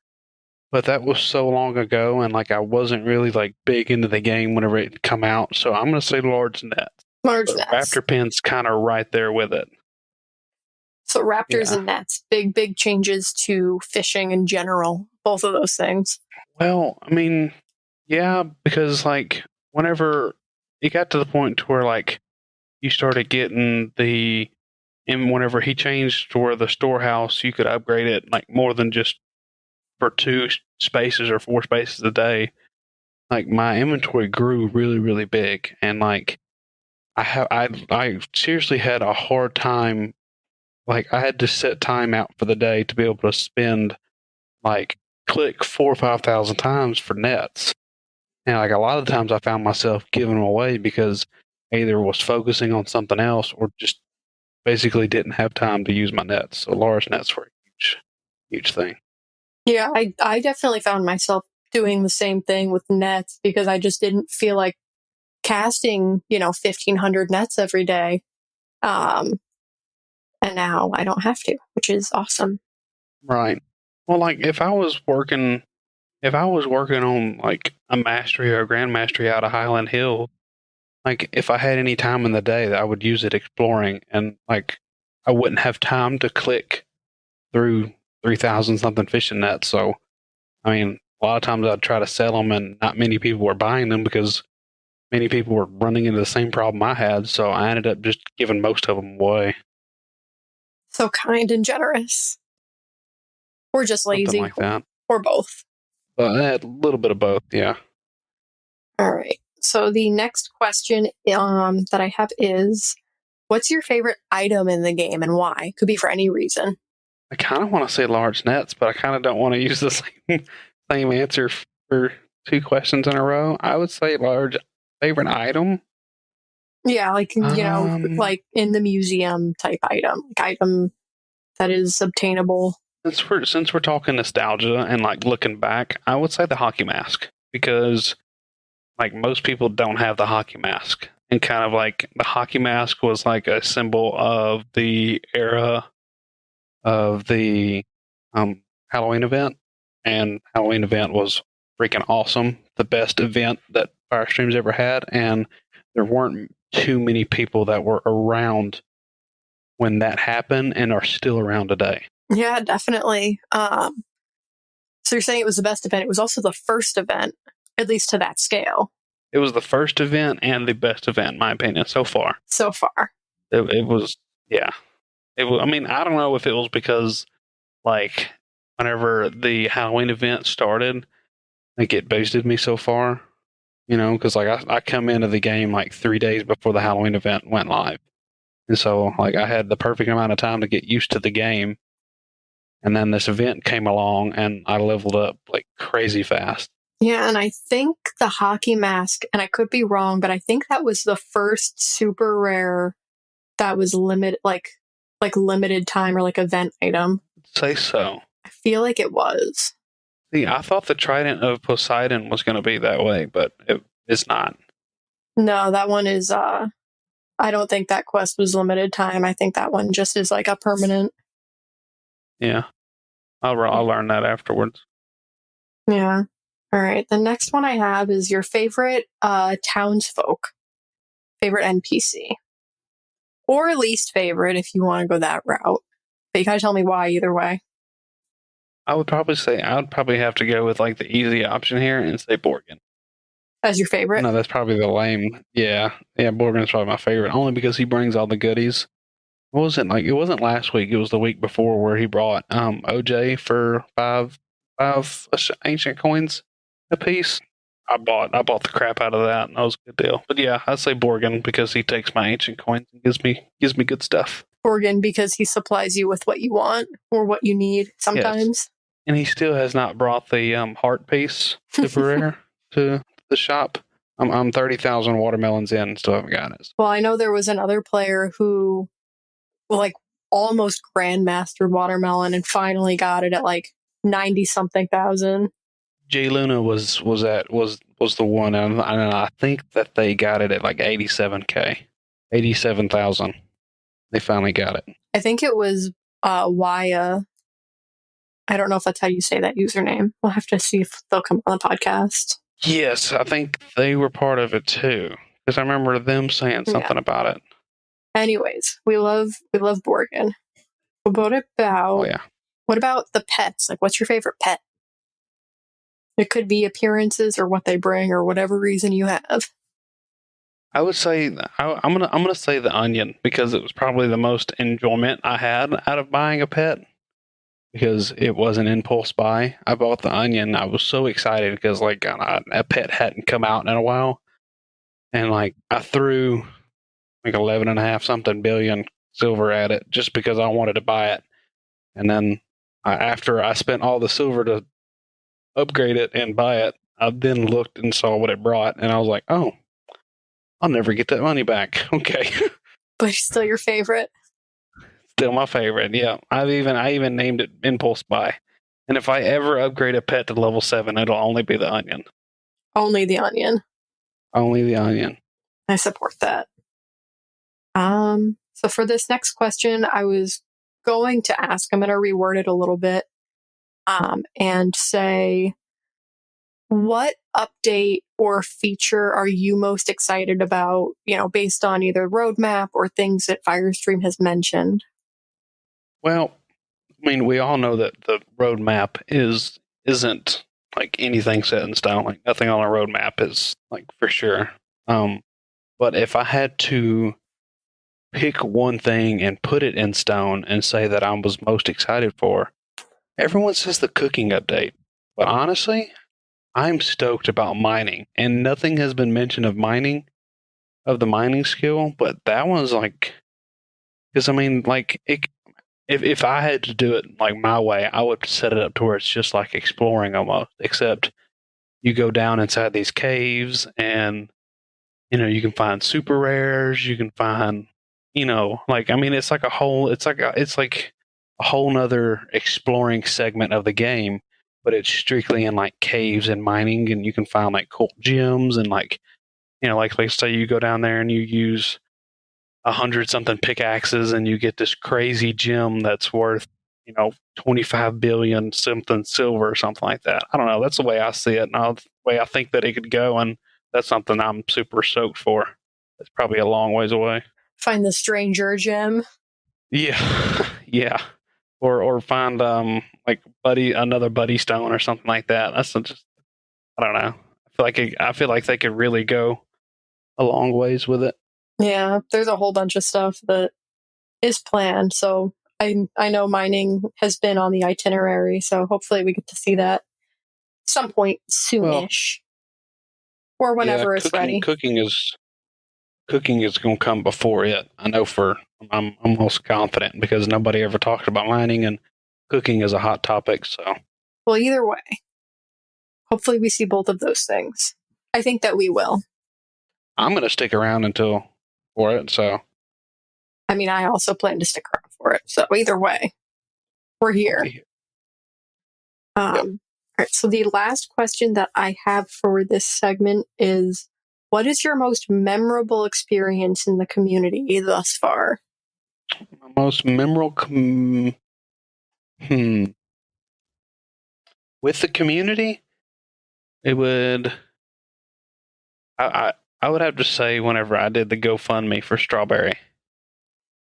But that was so long ago, and like I wasn't really like big into the game whenever it come out. So I'm gonna say large nets. Large But nets. raptor pin's kind of right there with it. So raptors and nets, big changes to fishing in general. Both of those things. Well, I mean, yeah, because like whenever it got to the point to where like you started getting and whenever he changed to where the storehouse, you could upgrade it like more than just for 2 spaces or 4 spaces a day. Like my inventory grew really big, and like I seriously had a hard time. Like I had to set time out for the day to be able to spend like click 4,000 or 5,000 times for nets. And like a lot of the times I found myself giving them away because either was focusing on something else or just basically didn't have time to use my nets. So large nets were a huge thing. Yeah, I definitely found myself doing the same thing with nets because I just didn't feel like casting, 1,500 nets every day. And now I don't have to, which is awesome. Right. Well, like if I was working on like a mastery or a grand mastery out of Highland Hill, like if I had any time in the day, I would use it exploring, and like I wouldn't have time to click through 3,000 something fishing nets. So, I mean, a lot of times I'd try to sell them, and not many people were buying them because many people were running into the same problem I had. So I ended up just giving most of them away. So kind and generous. Or just lazy. Something like that. Or both. A little bit of both, yeah. All right. So the next question that I have is, what's your favorite item in the game and why? Could be for any reason. I kind of want to say large nets, but I kind of don't want to use the same answer for 2 questions in a row. I would say large favorite item. Yeah, like, like in the museum type item. Like item that is obtainable. Since we're talking nostalgia and like looking back, I would say the hockey mask, because like most people don't have the hockey mask, and kind of like the hockey mask was like a symbol of the era of the Halloween event, and Halloween event was freaking awesome, the best event that Firestream's ever had, and there weren't too many people that were around when that happened and are still around today. Yeah, definitely. So you're saying it was the best event. It was also the first event, at least to that scale. It was the first event and the best event, in my opinion, so far. So far. It was, yeah. I mean, I don't know if it was because, like, whenever the Halloween event started, like, it boosted me so far, because, like, I come into the game, like, 3 days before the Halloween event went live. And so, like, I had the perfect amount of time to get used to the game. And then this event came along, and I leveled up, like, crazy fast. Yeah, and I think the hockey mask, and I could be wrong, but I think that was the first super rare that was limited, like limited time or like event item. Say so. I feel like it was. See, I thought the Trident of Poseidon was going to be that way, but it's not. No, that one is, I don't think that quest was limited time. I think that one just is like a permanent. Yeah. I'll learn that afterwards. Yeah. All right. The next one I have is your favorite townsfolk, favorite NPC, or least favorite if you want to go that route. But you gotta tell me why either way. I would probably have to go with like the easy option here and say Borgin. As your favorite? No, that's probably the lame. Yeah, Borgin's probably my favorite, only because he brings all the goodies. What was it like? It wasn't last week. It was the week before where he brought OJ for five ancient coins a piece. I bought the crap out of that, and that was a good deal. But yeah, I'd say Borgin because he takes my ancient coins and gives me good stuff. Borgin because he supplies you with what you want or what you need sometimes. Yes. And he still has not brought the heart piece super rare to the shop. I'm 30,000 watermelons in and still haven't got it. Well, I know there was another player who, like, almost grandmastered watermelon and finally got it at like 90 something thousand. J Luna was the one, and I think that they got it at like 87K, 87,000. They finally got it. I think it was Waya. I don't know if that's how you say that username. We'll have to see if they'll come on the podcast. Yes, I think they were part of it too, because I remember them saying something about it. Anyways, we love Borgin. What about the pets? Like, what's your favorite pet? It could be appearances or what they bring or whatever reason you have. I would say I'm gonna say the onion, because it was probably the most enjoyment I had out of buying a pet, because it was an impulse buy. I bought the onion. I was so excited because like a pet hadn't come out in a while, and like I threw like 11.5 something billion silver at it just because I wanted to buy it, and then after I spent all the silver to upgrade it and buy it, I then looked and saw what it brought, and I was like, oh, I'll never get that money back. Okay. But it's still your favorite? Still my favorite, yeah. I even named it Impulse Buy. And if I ever upgrade a pet to level 7, it'll only be the onion. Only the onion. Only the onion. I support that. So for this next question, I was going to ask, I'm going to reword it a little bit, and say, what update or feature are you most excited about, based on either roadmap or things that Firestream has mentioned? Well, I mean, we all know that the roadmap isn't like anything set in stone. Like nothing on a roadmap is like for sure. But if I had to pick one thing and put it in stone and say that I was most excited for, everyone says the cooking update. But honestly, I'm stoked about mining, and nothing has been mentioned of mining, of the mining skill, but that one's like, because I mean, like, if I had to do it like my way, I would set it up to where it's just like exploring almost, except you go down inside these caves and, you can find super rares, you can find, like, I mean, it's like a whole nother exploring segment of the game, but it's strictly in like caves and mining, and you can find like cool gems and like, like say you go down there and you use 100 something pickaxes and you get this crazy gem that's worth, 25 billion something silver or something like that. I don't know. That's the way I see it, and the way I think that it could go, and that's something I'm super stoked for. It's probably a long ways away. Find the stranger gem. Yeah, yeah. Or find like another buddy stone or something like that. That's just, I don't know. I feel like they could really go a long ways with it. Yeah, there's a whole bunch of stuff that is planned. So I know mining has been on the itinerary. So hopefully we get to see that some point soonish, or whenever it's ready. Cooking is going to come before it. I know I'm almost confident, because nobody ever talked about mining, and cooking is a hot topic. So, well, either way, hopefully we see both of those things. I think that we will. I'm going to stick around for it. So, I mean, I also plan to stick around for it. So either way, we're here. All right. So the last question that I have for this segment is, what is your most memorable experience in the community thus far? My most memorable with the community, it would, I would have to say whenever I did the GoFundMe for Strawberry.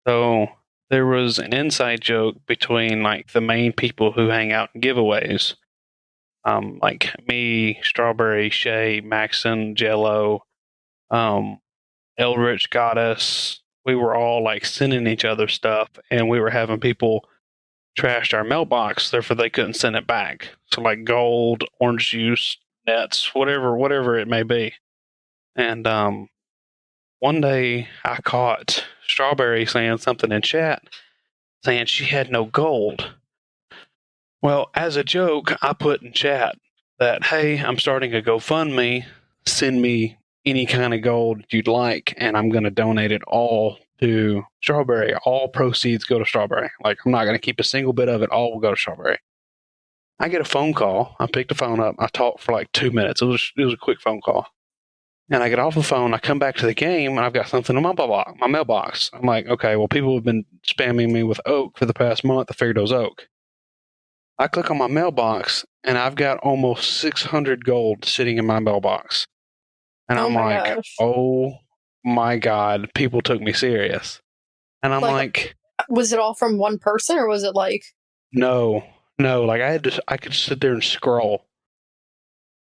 So there was an inside joke between like the main people who hang out in giveaways, like me, Strawberry, Shay, Maxon, Jello, Eldritch Goddess. We were all like sending each other stuff, and we were having people trashed our mailbox, therefore they couldn't send it back. So like gold, orange juice, nets, whatever it may be. And one day I caught Strawberry saying something in chat, saying she had no gold. Well, as a joke, I put in chat that, hey, I'm starting a GoFundMe. Send me any kind of gold you'd like, and I'm going to donate it all to Strawberry. All proceeds go to Strawberry. Like, I'm not going to keep a single bit of it. All will go to Strawberry. I get a phone call. I pick the phone up. I talk for like 2 minutes. It was a quick phone call. And I get off the phone. I come back to the game, and I've got something in my mailbox. I'm like, okay, well, people have been spamming me with Oak for the past month. I figured it was Oak. I click on my mailbox, and I've got almost 600 gold sitting in my mailbox. And I'm like, oh my God, people took me serious. And I'm like, was it all from one person, or was it like? No, like I could sit there and scroll.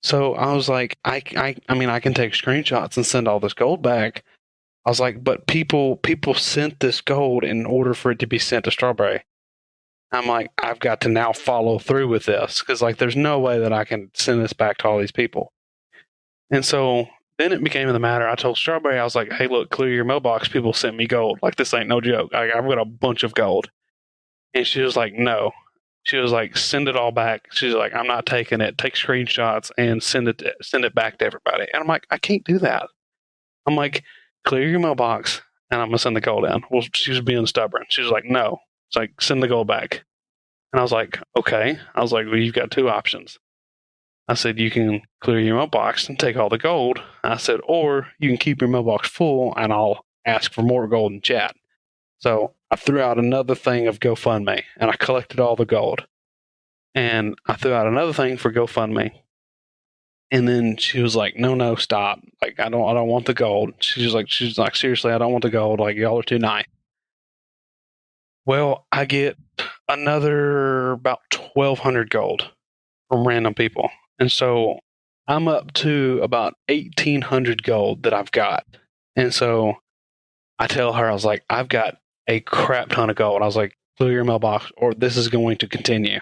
So I was like, I mean, I can take screenshots and send all this gold back. I was like, but people sent this gold in order for it to be sent to Strawberry. I'm like, I've got to now follow through with this, because like, there's no way that I can send this back to all these people. And so then it became the matter. I told Strawberry, I was like, hey, look, clear your mailbox. People sent me gold. Like, this ain't no joke. I've got a bunch of gold. And she was like, no. She was like, send it all back. She's like, I'm not taking it. Take screenshots and send it back to everybody. And I'm like, I can't do that. I'm like, clear your mailbox and I'm going to send the gold in. Well, she was being stubborn. She was like, no. It's like, send the gold back. And I was like, okay. I was like, well, you've got two options. I said, you can clear your mailbox and take all the gold. I said, or you can keep your mailbox full and I'll ask for more gold in chat. So I threw out another thing of GoFundMe, and I collected all the gold. And I threw out another thing for GoFundMe. And then she was like, no, stop. Like, I don't want the gold. She's like, seriously, I don't want the gold. Like, y'all are too nice. Well, I get another about 1,200 gold from random people. And so I'm up to about 1,800 gold that I've got. And so I tell her, I was like, I've got a crap ton of gold. I was like, clear your mailbox or this is going to continue.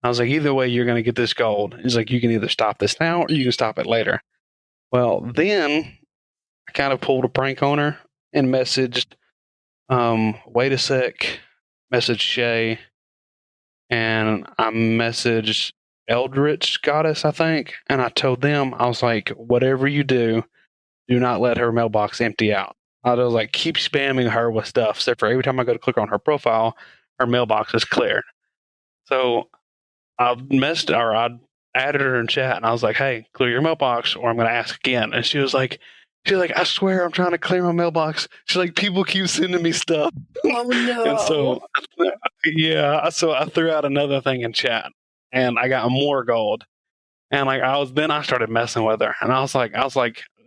I was like, either way, you're going to get this gold. He's like, you can either stop this now or you can stop it later. Well, then I kind of pulled a prank on her and messaged, wait a sec, messaged Shay, and I messaged Eldritch Goddess, I think. And I told them, I was like, whatever you do not let her mailbox empty out. I was like, keep spamming her with stuff. Except for every time I go to click on her profile, her mailbox is cleared. So I added her in chat, and I was like, hey, clear your mailbox, or I'm going to ask again. And she was like, I swear I'm trying to clear my mailbox. She's like, people keep sending me stuff. Oh no! And so, yeah, so I threw out another thing in chat, and I got more gold. And like I started messing with her, and I was like,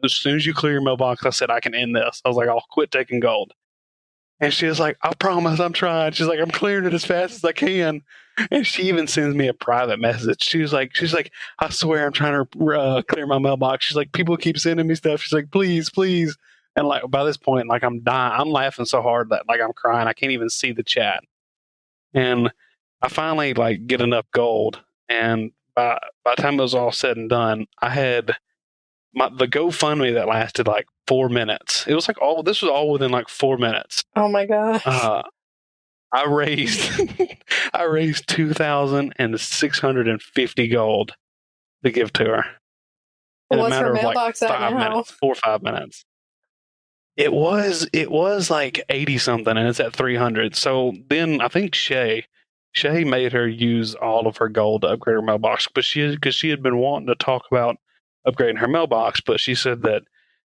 as soon as you clear your mailbox, I said I can end this. I was like, I'll quit taking gold. And she was like, I promise I'm trying. She's like, I'm clearing it as fast as I can. And she even sends me a private message. She's like, I swear I'm trying to clear my mailbox. She's like, people keep sending me stuff. She's like, please. And like by this point, like I'm dying. I'm laughing so hard that like I'm crying. I can't even see the chat. And I finally like get enough gold. And by the time it was all said and done, I had the GoFundMe that lasted like 4 minutes. It was like this was all within like 4 minutes. Oh my gosh. I raised 2,650 gold to give to her. In What's a matter her of mailbox like at 5 now? minutes, 4 or 5 minutes. It was like 80 something, and it's at 300. So then I think Shay made her use all of her gold to upgrade her mailbox, because she had been wanting to talk about upgrading her mailbox, but she said that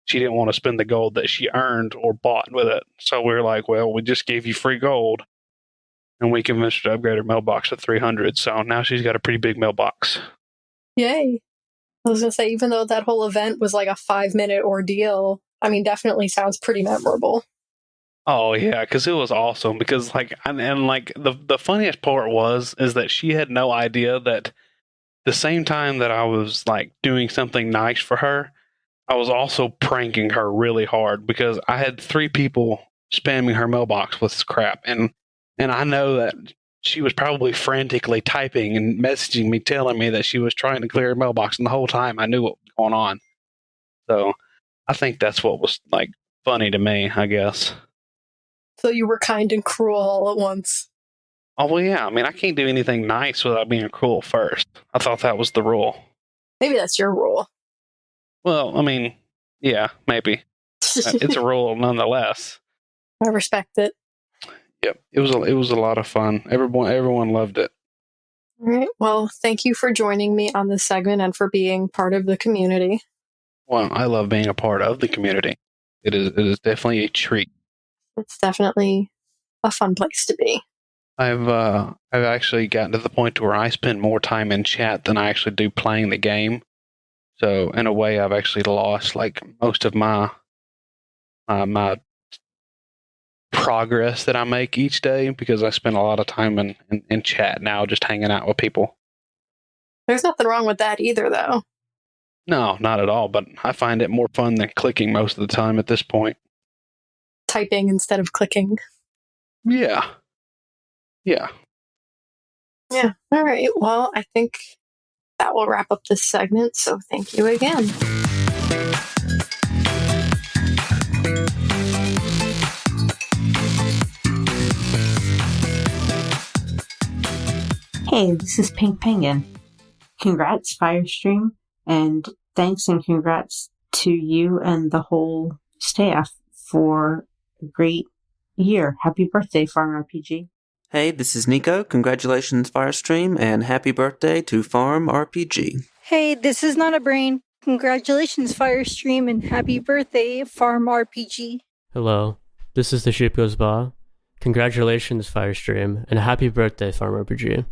she didn't want to spend the gold that she earned or bought with it. So we were like, well, we just gave you free gold, and we convinced her to upgrade her mailbox to 300. So now she's got a pretty big mailbox. Yay. I was going to say, even though that whole event was like a 5-minute ordeal, I mean, definitely sounds pretty memorable. Oh yeah, because it was awesome. Because like, and like the funniest part is that she had no idea that the same time that I was like doing something nice for her, I was also pranking her really hard, because I had 3 people spamming her mailbox with crap, and I know that she was probably frantically typing and messaging me, telling me that she was trying to clear her mailbox, and the whole time I knew what was going on. So I think that's what was like funny to me, I guess. So you were kind and cruel all at once. Oh, well, yeah. I mean, I can't do anything nice without being cruel first. I thought that was the rule. Maybe that's your rule. Well, I mean, yeah, maybe. It's a rule nonetheless. I respect it. Yep, it was a lot of fun. Everyone loved it. All right. Well, thank you for joining me on this segment and for being part of the community. Well, I love being a part of the community. It is definitely a treat. It's definitely a fun place to be. I've actually gotten to the point where I spend more time in chat than I actually do playing the game. So in a way, I've actually lost like most of my my progress that I make each day because I spend a lot of time in chat now, just hanging out with people. There's nothing wrong with that either, though. No, not at all. But I find it more fun than clicking most of the time at this point. Typing instead of clicking. Yeah. Yeah. Yeah. All right. Well, I think that will wrap up this segment. So thank you again. Hey, this is Pink Penguin. Congrats, Firestream, and thanks and congrats to you and the whole staff for a great year. Happy birthday, Farm RPG. Hey, this is Nico. Congratulations, Firestream, and happy birthday to Farm RPG. Hey, this is Not a Brain. Congratulations, Firestream, and happy birthday, Farm RPG. Hello, this is The Sheep Goes By. Congratulations, Firestream, and happy birthday, Farm RPG.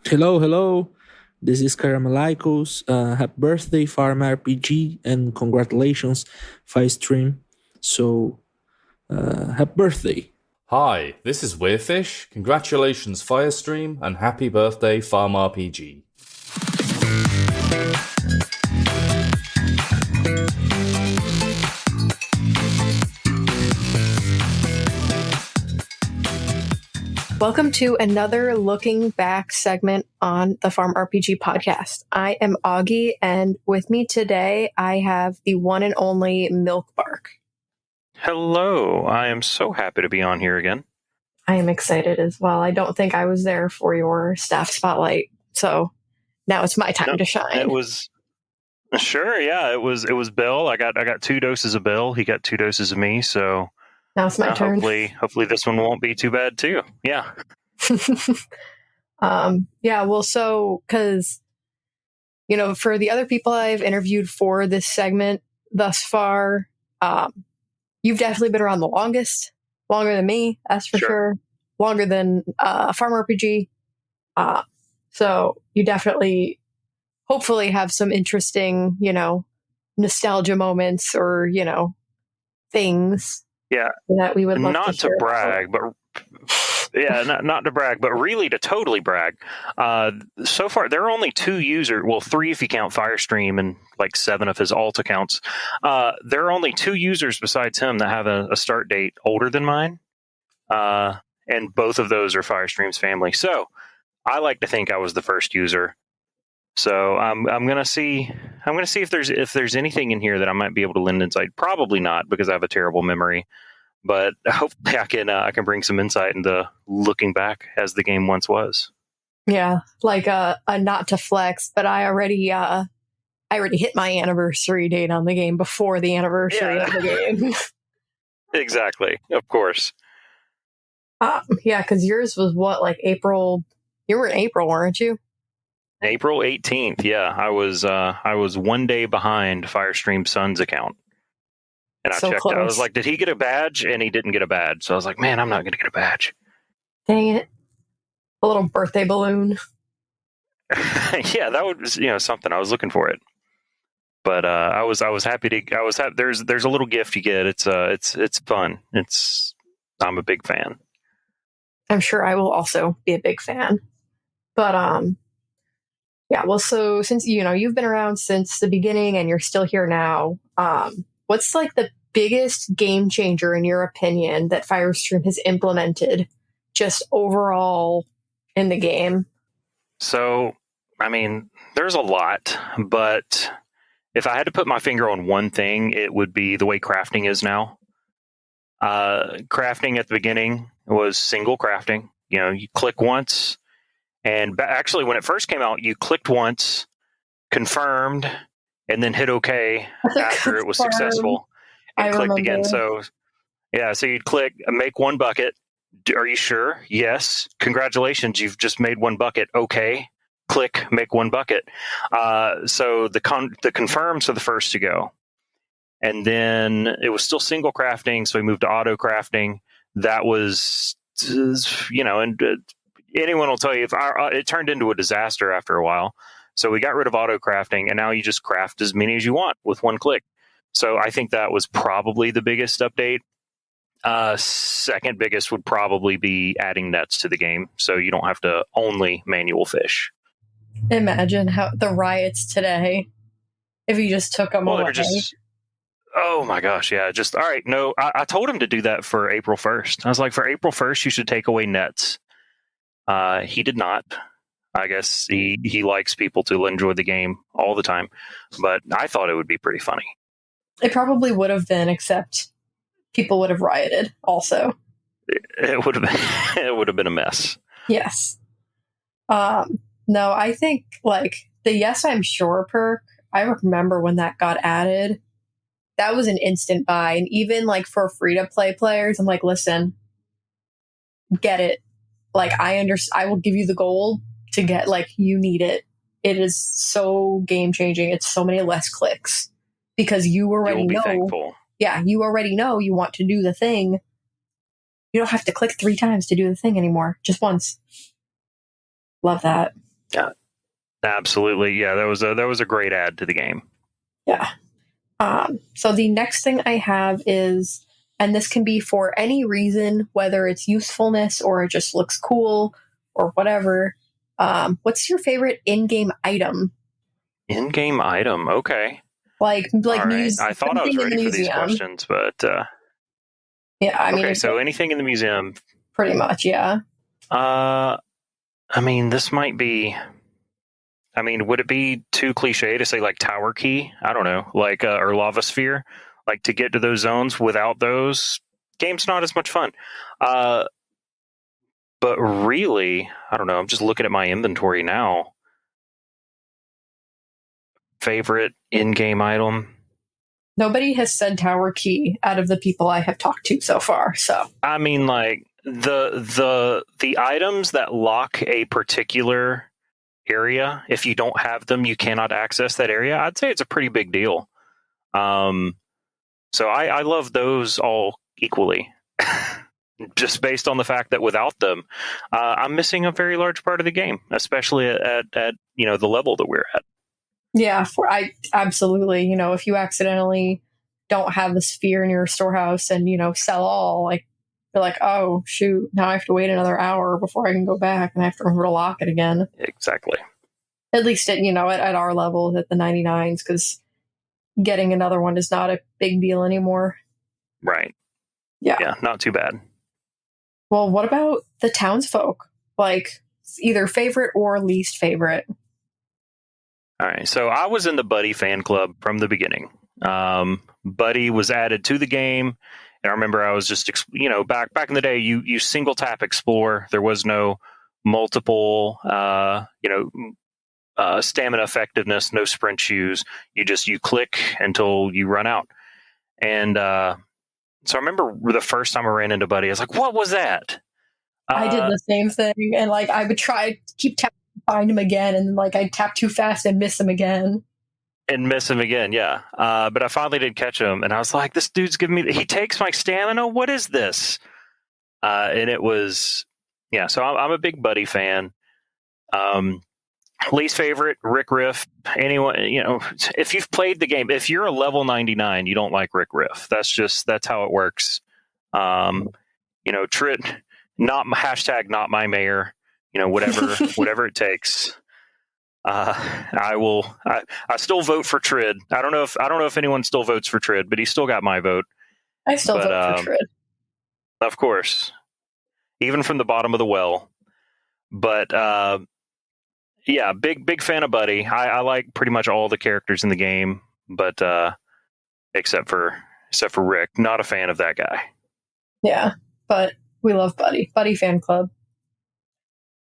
Hello. This is Caramelicos. Happy birthday, Farm RPG, and congratulations, Firestream. So, happy birthday. Hi, this is Weirfish. Congratulations, Firestream, and happy birthday, Farm RPG. Welcome to another Looking Back segment on the Farm RPG podcast. I am Auggie, and with me today, I have the one and only Milkbark. Hello, I am so happy to be on here again. I am excited as well. I don't think I was there for your staff spotlight, so now it's my time to shine. It was sure, yeah. It was Bill. I got 2 doses of Bill. He got 2 doses of me. So now it's my turn. Hopefully this one won't be too bad too. Yeah. Yeah. Well, so because for the other people I've interviewed for this segment thus far, you've definitely been around the longest. Longer than me, that's for sure. Longer than Farm RPG. So you definitely, hopefully, have some interesting, nostalgia moments or, things. Yeah. That we would love not to share. Brag, but not to brag, but really to totally brag. So far, there are only 2 users. Well, 3 if you count Firestream and like 7 of his alt accounts. There are only 2 users besides him that have a start date older than mine, and both of those are Firestream's family. So I like to think I was the first user. So I'm gonna see if there's anything in here that I might be able to lend insight. Probably not, because I have a terrible memory. But hopefully I can bring some insight into looking back as the game once was. Yeah, like a not to flex, but I already hit my anniversary date on the game before the anniversary of the game. Exactly, of course. Yeah, because yours was what, like April? You were in April, weren't you? April 18th. Yeah, I was 1 day behind Firestream Sun's account. And I checked. Close. I was like, did he get a badge? And he didn't get a badge. So I was like, man, I'm not going to get a badge. Dang it. A little birthday balloon. Yeah, that was, something. I was looking for it. But I was happy to, there's a little gift you get. It's fun. I'm a big fan. I'm sure I will also be a big fan. But, yeah, well, so since, you've been around since the beginning and you're still here now, what's like the biggest game changer in your opinion that Firestream has implemented just overall in the game? So, I mean, there's a lot, but if I had to put my finger on one thing, it would be the way crafting is now. Crafting at the beginning was single crafting. You click once, and actually when it first came out, you clicked once, confirmed, and then hit OK after it was successful and clicked again. So Yeah, so you'd click make one bucket. Are you sure? Yes. Congratulations, you've just made one bucket. Okay. Click make one bucket. So the confirms are the first to go. And then it was still single crafting, so we moved to auto crafting. That was, and anyone will tell you it turned into a disaster after a while. So we got rid of auto crafting, and now you just craft as many as you want with one click. So I think that was probably the biggest update. Second biggest would probably be adding nets to the game, so you don't have to only manual fish. Imagine how the riots today if you just took them away. Oh my gosh, yeah. Just, all right, no, I told him to do that for April 1st. I was like, for April 1st, you should take away nets. He did not. I guess he likes people to enjoy the game all the time. But I thought it would be pretty funny. It probably would have been, except people would have rioted also. It would have been a mess. Yes. No, I think like the Yes I'm Sure perk, I remember when that got added. That was an instant buy. And even like for free to play players, I'm like, listen, get it. Like I will give you the gold to get, like, you need it. It is so game changing. It's so many less clicks because you already know. Thankful. Yeah, you already know you want to do the thing. You don't have to click 3 times to do the thing anymore. Just once. Love that. Yeah, absolutely. Yeah, that was a great add to the game. Yeah. So the next thing I have is, and this can be for any reason, whether it's usefulness or it just looks cool or whatever. What's your favorite in-game item? In-game item, okay. Like right. I thought I was ready for these questions, but yeah, I mean, okay. So anything in the museum, pretty much, yeah. I mean, this might be. I mean, would it be too cliche to say like tower key? I don't know, like or lava sphere, like to get to those zones. Without those, game's not as much fun. But really, I don't know. I'm just looking at my inventory now. Favorite in-game item? Nobody has said tower key out of the people I have talked to so far. So I mean, like the items that lock a particular area, if you don't have them, you cannot access that area. I'd say it's a pretty big deal. So I love those all equally, just based on the fact that without them, I'm missing a very large part of the game, especially at the level that we're at. Yeah, I absolutely. If you accidentally don't have the sphere in your storehouse and sell all, like you're like, oh shoot, now I have to wait another hour before I can go back and I have to remember to lock it again. Exactly. At least at our level at the 99s, because getting another one is not a big deal anymore. Right. Yeah, not too bad. Well, what about the Townsfolk? Like either favorite or least favorite? All right, so I was in the Buddy fan club from the beginning. Buddy was added to the game, and I remember I was just, back in the day, you single tap explore. There was no multiple, stamina effectiveness, no sprint shoes. You click until you run out. And so I remember the first time I ran into Buddy, I was like, "What was that?" I did the same thing, and like I would try to keep tapping to find him again, and like I'd tap too fast and miss him again. Yeah. But I finally did catch him, and I was like, "This dude's giving me. He takes my stamina. What is this?" And it was, yeah. So I'm a big Buddy fan. Least favorite, Rick Riff. Anyone, if you've played the game, if you're a level 99, you don't like Rick Riff. That's how it works. Trid, not my mayor. Whatever it takes. I still vote for Trid. I don't know if anyone still votes for Trid, but he still got my vote. I still vote for Trid. Of course. Even from the bottom of the well. But yeah, big fan of Buddy. I like pretty much all the characters in the game, but except for Rick. Not a fan of that guy. Yeah, but we love Buddy. Buddy fan club.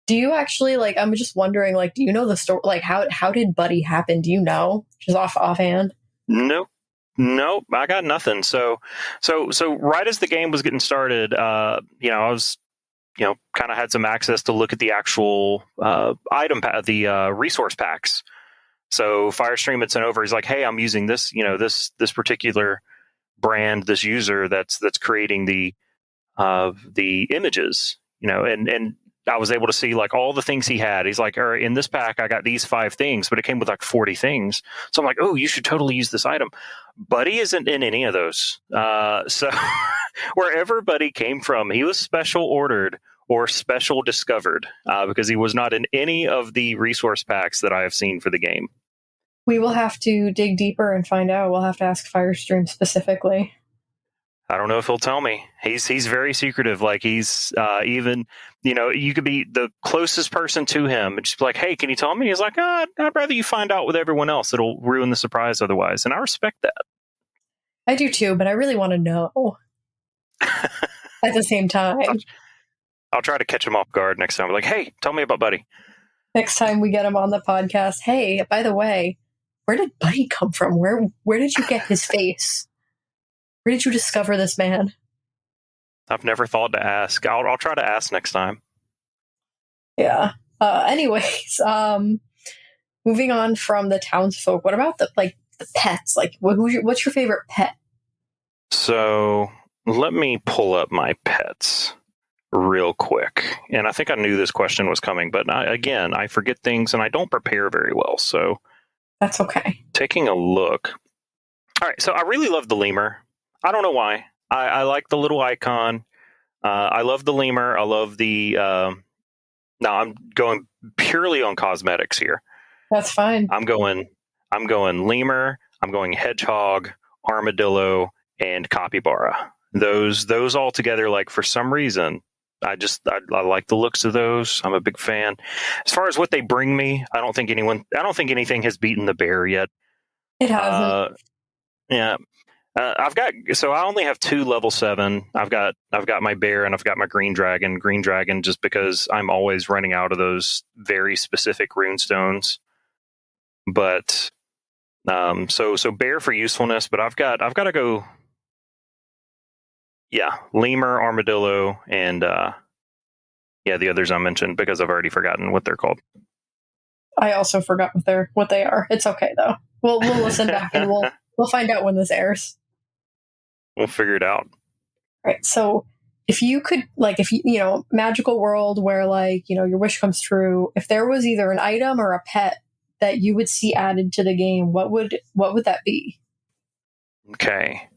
Do you actually, like, I'm just wondering, like, do you know the story? Like, how did Buddy happen? Do you know? Just offhand? Nope. Nope, I got nothing. So right as the game was getting started, I was, kind of had some access to look at the actual the resource packs. So Firestream had sent over. He's like, "Hey, I'm using this, this particular brand, this user that's creating the images, and I was able to see like all the things he had. He's like, all right, in this pack, I got these 5 things, but it came with like 40 things. So I'm like, oh, you should totally use this item. Buddy isn't in any of those. So wherever Buddy came from, he was special ordered or special discovered because he was not in any of the resource packs that I have seen for the game. We will have to dig deeper and find out. We'll have to ask Firestream specifically. I don't know if he'll tell me. He's very secretive. Like he's even, you could be the closest person to him and just be like, hey, can you tell me? He's like, I'd rather you find out with everyone else. It'll ruin the surprise otherwise. And I respect that. I do too, but I really want to know at the same time. I'll try to catch him off guard next time. Like, hey, tell me about Buddy. Next time we get him on the podcast. Hey, by the way, where did Buddy come from? Where did you get his face? Where did you discover this man? I've never thought to ask. I'll try to ask next time. Yeah. Anyways, moving on from the townsfolk, what about the pets? Like, what's your favorite pet? So let me pull up my pets real quick. And I think I knew this question was coming, but I forget things and I don't prepare very well. So that's okay. Taking a look. All right. So I really love the lemur. I don't know why. I like the little icon. I love the lemur. I love the... no, I'm going purely on cosmetics here. That's fine. I'm going lemur. I'm going hedgehog, armadillo, and capybara. Those all together, like for some reason, I like the looks of those. I'm a big fan. As far as what they bring me, I don't think anything has beaten the bear yet. It hasn't. Yeah. I only have 2 level 7. I've got my bear and I've got my green dragon. Green dragon just because I'm always running out of those very specific rune stones. But so bear for usefulness, but I've got to go. Yeah, lemur, armadillo, and the others I mentioned because I've already forgotten what they're called. I also forgot what they are. It's okay though. We'll listen back and we'll find out when this airs. We'll figure it out. All right. So if you could, magical world where your wish comes true, if there was either an item or a pet that you would see added to the game, what would that be? Okay.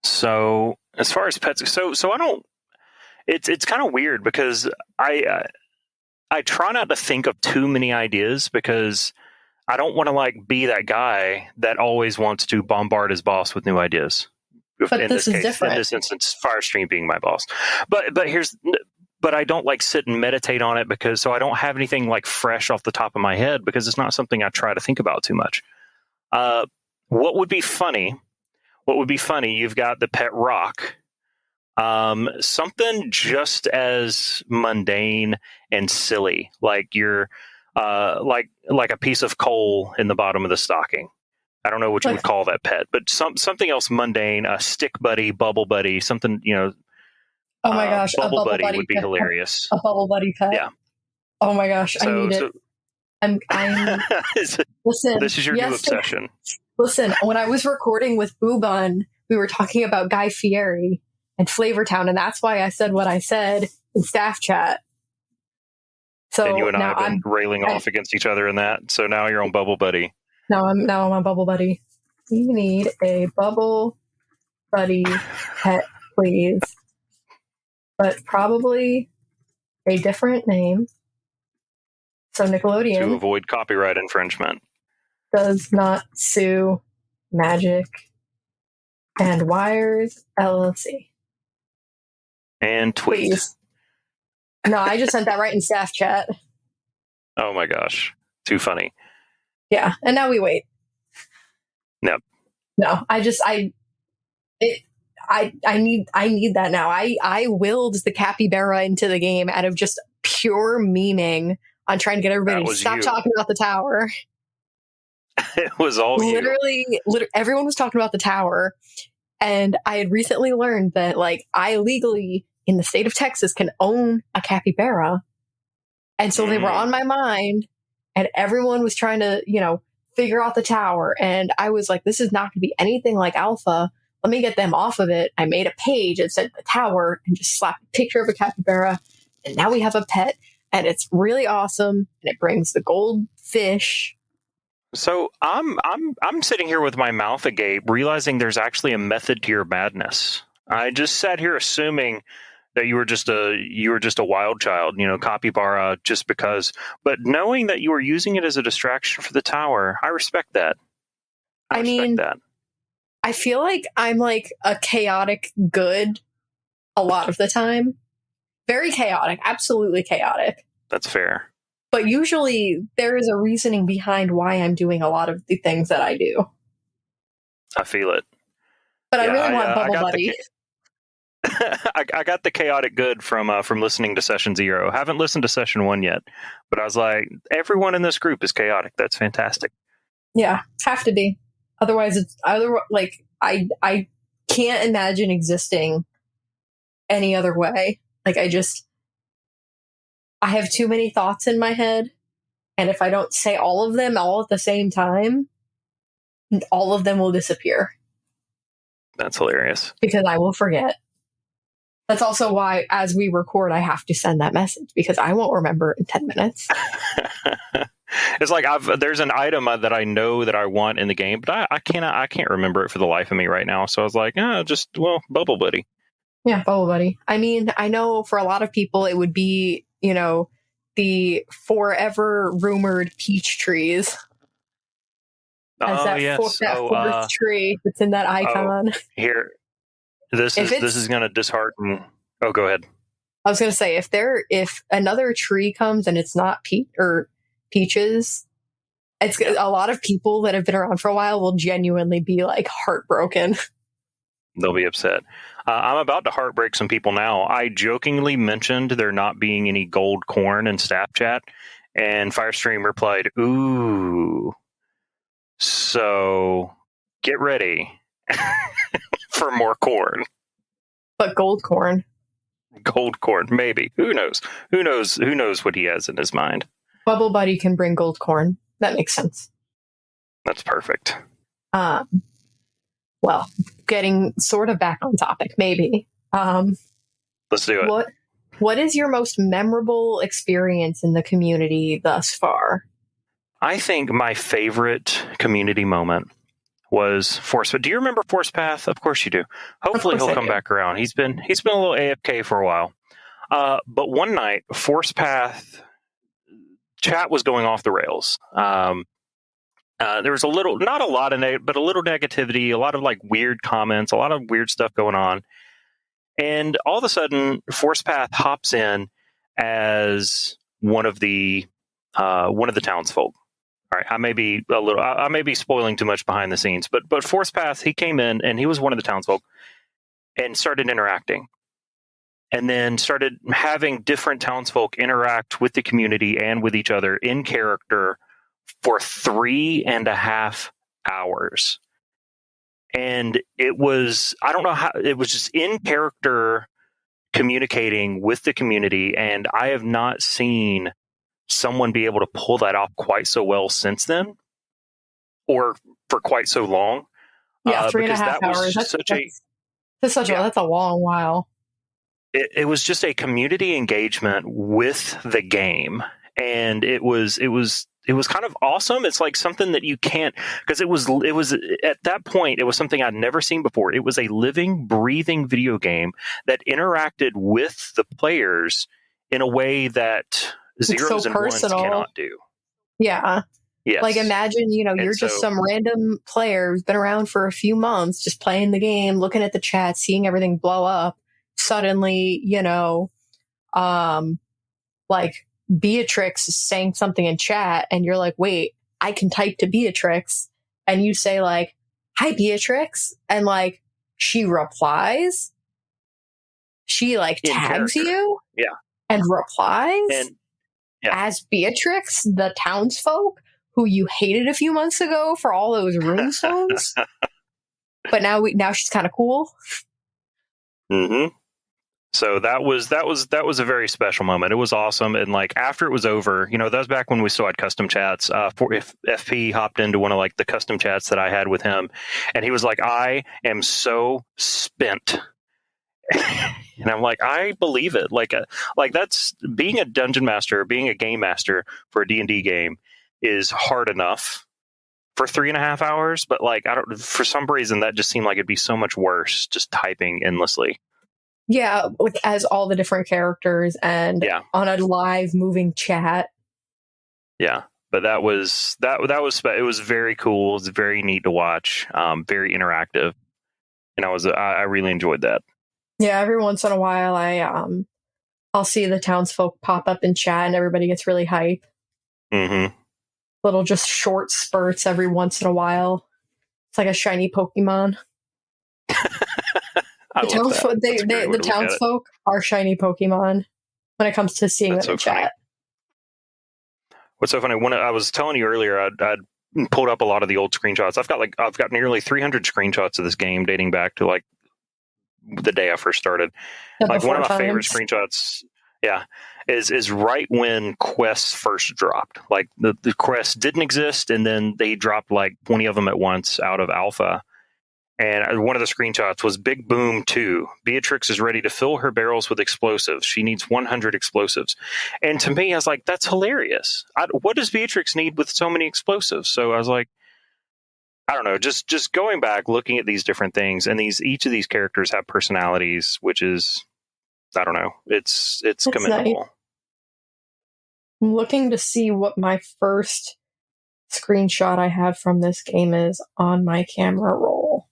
So as far as pets, so I don't, it's kind of weird because I try not to think of too many ideas because I don't want to be that guy that always wants to bombard his boss with new ideas. But in this case, different. In this instance, Firestream being my boss. But I don't sit and meditate on it so I don't have anything fresh off the top of my head because it's not something I try to think about too much. What would be funny? You've got the pet rock. Something just as mundane and silly, like you're like a piece of coal in the bottom of the stocking. I don't know what you would call that pet, but something else mundane, a stick buddy, bubble buddy, something, Oh my gosh, bubble buddy would be hilarious. A bubble buddy pet. Yeah. Oh my gosh, I need it. I'm listen. This is your new obsession. Listen, when I was recording with Boobun, we were talking about Guy Fieri and Flavortown, and that's why I said what I said in staff chat. So and you and I have been railing off against each other in that. So now you're on Bubble Buddy. Now I'm on Bubble Buddy. We need a Bubble Buddy pet, please. But probably a different name. So Nickelodeon. To avoid copyright infringement. Does not sue Magic and Wires LLC. And tweet. Please. No, I just sent that right in staff chat. Oh my gosh. Too funny. Yeah, and now we wait. Nope. No, I need that now. I willed the capybara into the game out of just pure memeing on trying to get everybody to stop talking about the tower. It was all you. Literally, everyone was talking about the tower, and I had recently learned that, like, I legally in the state of Texas can own a capybara, and so they were on my mind, and everyone was trying to, figure out the tower, and I was like, this is not going to be anything like Alpha. Let me get them off of it. I made a page that said the tower and just slapped a picture of a capybara, and now we have a pet, and it's really awesome, and it brings the goldfish. So I'm sitting here with my mouth agape, realizing there's actually a method to your madness. I just sat here assuming that you were just a wild child, capybara, just because. But knowing that you were using it as a distraction for the tower, I respect that. I respect that. I feel like I'm like a chaotic good a lot of the time. Very chaotic, absolutely chaotic. That's fair. But usually there is a reasoning behind why I'm doing a lot of the things that I do. I feel it. But I really want Bubble Buddy. I got the chaotic good from listening to Session 0. Haven't listened to Session 1 yet, but I was like, everyone in this group is chaotic. That's fantastic. Yeah, have to be. Otherwise, I can't imagine existing any other way. Like, I have too many thoughts in my head, and if I don't say all of them all at the same time, all of them will disappear. That's hilarious. Because I will forget. That's also why, as we record, I have to send that message, because I won't remember in 10 minutes. It's like there's an item that I know that I want in the game, but I can't remember it for the life of me right now. So I was like, Bubble Buddy. Yeah, Bubble Buddy. I mean, I know for a lot of people it would be, the forever rumored peach trees. Fourth tree that's in that icon. Here, this is going to dishearten. Oh, go ahead. I was going to say, if another tree comes and it's not peaches, it's a lot of people that have been around for a while will genuinely be like heartbroken. They'll be upset. I'm about to heartbreak some people now. I jokingly mentioned there not being any gold corn in staff chat, and Firestream replied, "Ooh, so get ready for more corn." But gold corn. Gold corn, maybe. Who knows? Who knows what he has in his mind? Bubble Buddy can bring gold corn. That makes sense. That's perfect. Well, getting sort of back on topic, maybe. Let's do it. What is your most memorable experience in the community thus far? I think my favorite community moment was Force Path. Do you remember Force Path? Of course you do. Hopefully he'll come back around. He's been a little AFK for a while. But one night, Force Path chat was going off the rails. There was not a lot of but a little negativity, a lot of like weird comments, a lot of weird stuff going on. And all of a sudden, Force Path hops in as one of the townsfolk. All right, I may be spoiling too much behind the scenes, but Force Path, he came in and he was one of the townsfolk and started interacting. And then started having different townsfolk interact with the community and with each other in character for 3.5 hours. And it was, I don't know how, it was just in character communicating with the community. And I have not seen someone be able to pull that off quite so well since then, or for quite so long. Yeah, 3.5 hours. That's a long while. It was just a community engagement with the game, and it was kind of awesome. It's like something that you can't, because it was at that point it was something I'd never seen before. It was a living, breathing video game that interacted with the players in a way that zeros and ones cannot do. Yeah. Yes. Like imagine, you're just some random player who's been around for a few months, just playing the game, looking at the chat, seeing everything blow up. Suddenly, like Beatrix is saying something in chat and you're like, wait, I can type to Beatrix. And you say like, hi, Beatrix. And like, she replies. She like tags you. Yeah. And replies and, as Beatrix, the townsfolk who you hated a few months ago for all those runestones. But now she's kind of cool. Mm-hmm. So that was a very special moment. It was awesome, and like after it was over, that was back when we still had custom chats. If FP hopped into one of like the custom chats that I had with him, and he was like, "I am so spent," and I'm like, "I believe it." Like that's being a dungeon master, being a game master for a D&D game is hard enough for 3.5 hours, but like I don't, for some reason that just seemed like it'd be so much worse just typing endlessly. Yeah, as all the different characters and on a live moving chat. Yeah, but that was it was very cool. It was very neat to watch. Very interactive, and I really enjoyed that. Yeah, every once in a while I'll see the townsfolk pop up in chat and everybody gets really hype. Mm-hmm. Little just short spurts every once in a while. It's like a shiny Pokemon. The townsfolk are shiny Pokemon when it comes to seeing them in chat. What's so funny? When I was telling you earlier, I'd pulled up a lot of the old screenshots. I've got nearly 300 screenshots of this game dating back to like the day I first started. Like one of my favorite screenshots, is right when quests first dropped. Like the quests didn't exist, and then they dropped like 20 of them at once out of alpha. And one of the screenshots was Big Boom 2. Beatrix is ready to fill her barrels with explosives. She needs 100 explosives. And to me, I was like, that's hilarious. What does Beatrix need with so many explosives? So I was like, I don't know, just going back, looking at these different things, and each of these characters have personalities, which is, I don't know, it's commendable. Nice. I'm looking to see what my first screenshot I have from this game is on my camera roll.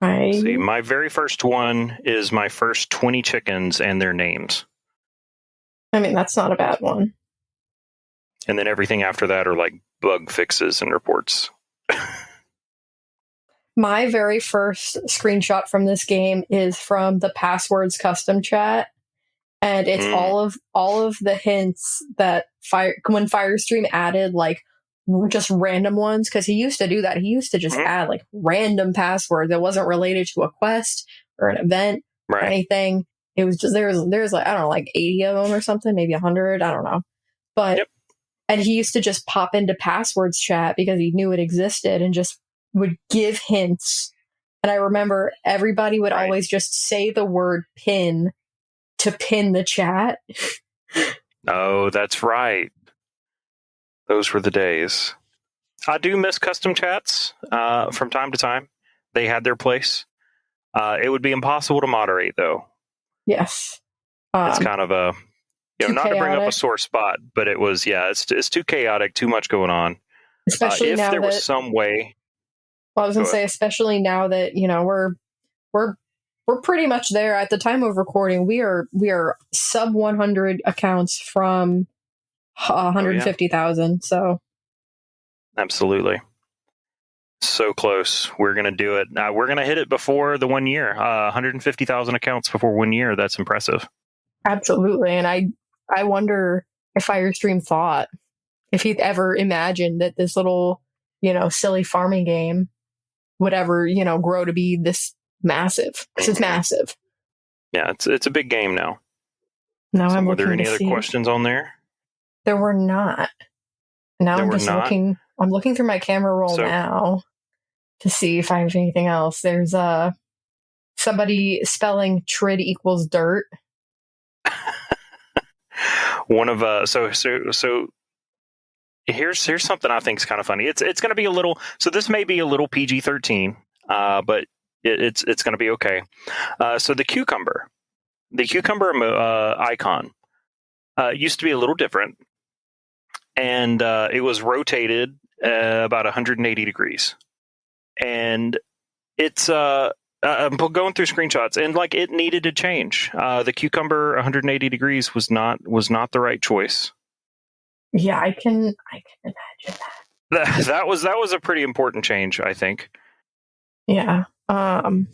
See, my very first one is my first 20 chickens and their names. I mean, that's not a bad one. And then everything after that are like bug fixes and reports. My very first screenshot from this game is from the Passwords custom chat. And it's all of the hints that when Firestream added like just random ones, because he used to do that. He used to just add like random passwords that wasn't related to a quest or an event or anything. It was just there's like, I don't know, like 80 of them or something, maybe 100, I don't know. But and he used to just pop into Passwords chat because he knew it existed and just would give hints. And I remember everybody would always just say the word pin to pin the chat. Oh, that's right. Those were the days. I do miss custom chats from time to time. They had their place. It would be impossible to moderate, though. Yes. It's kind of a, not to bring up a sore spot, but it was, it's too chaotic, too much going on. Especially if now there was some way. Well, I was going to say, especially now that, we're pretty much there at the time of recording. We are sub 100 accounts from 150,000. So absolutely, so close. We're gonna do it. We're gonna hit it before the 1 year. 150,000 accounts before 1 year. That's impressive. Absolutely, and I wonder if Firestream thought, if he'd ever imagined that this little silly farming game would ever grow to be this massive, because it's massive. Yeah, it's a big game now. Now I'm were looking there any to other see. questions on there? There were not. Now I'm just looking. I'm looking through my camera roll now to see if I have anything else. There's somebody spelling trid equals dirt. One of so here's something I think is kind of funny. It's going to be a little. So this may be a little PG-13, but it's going to be okay. So the cucumber icon used to be a little different, and it was rotated about 180 degrees, and it's I'm going through screenshots, and like it needed to change. The cucumber 180 degrees was not the right choice. Yeah, I can imagine that. That was a pretty important change, I think. Yeah. I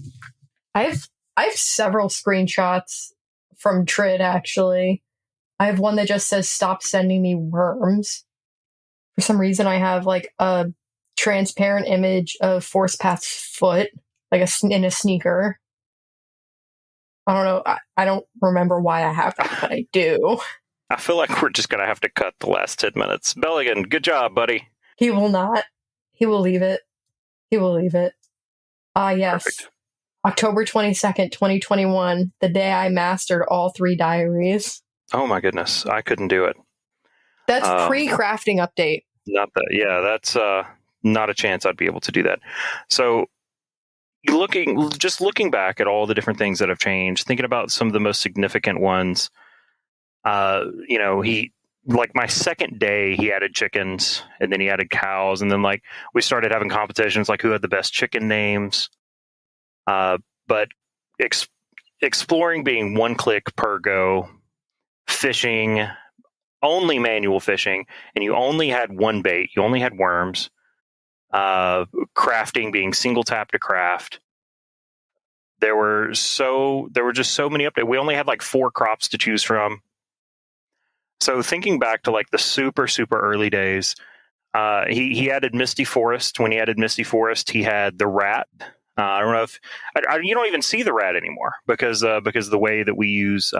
have several screenshots from Trid, actually. I have one that just says, "Stop sending me worms," For some reason, I have like a transparent image of Force Path's foot, like in a sneaker. I don't know. I don't remember why I have that, but I do. I feel like we're just going to have to cut the last 10 minutes. Belligan, good job, buddy. He will not. He will leave it. He will leave it. Yes. Perfect. October 22nd, 2021, the day I mastered all 3 diaries. Oh my goodness. I couldn't do it. That's pre-crafting update. Not that. Yeah, that's not a chance I'd be able to do that. So looking back at all the different things that have changed, thinking about some of the most significant ones, he, like my second day, he added chickens, and then he added cows, and then like we started having competitions, like who had the best chicken names. But exploring being 1 click per go, fishing, only manual fishing, and you only had 1 bait, you only had worms. Crafting being single tap to craft. There were just so many updates. We only had like 4 crops to choose from. So thinking back to like the super early days, he added Misty Forest. When he added Misty Forest, he had the rat. I don't know if you don't even see the rat anymore because of the way that we use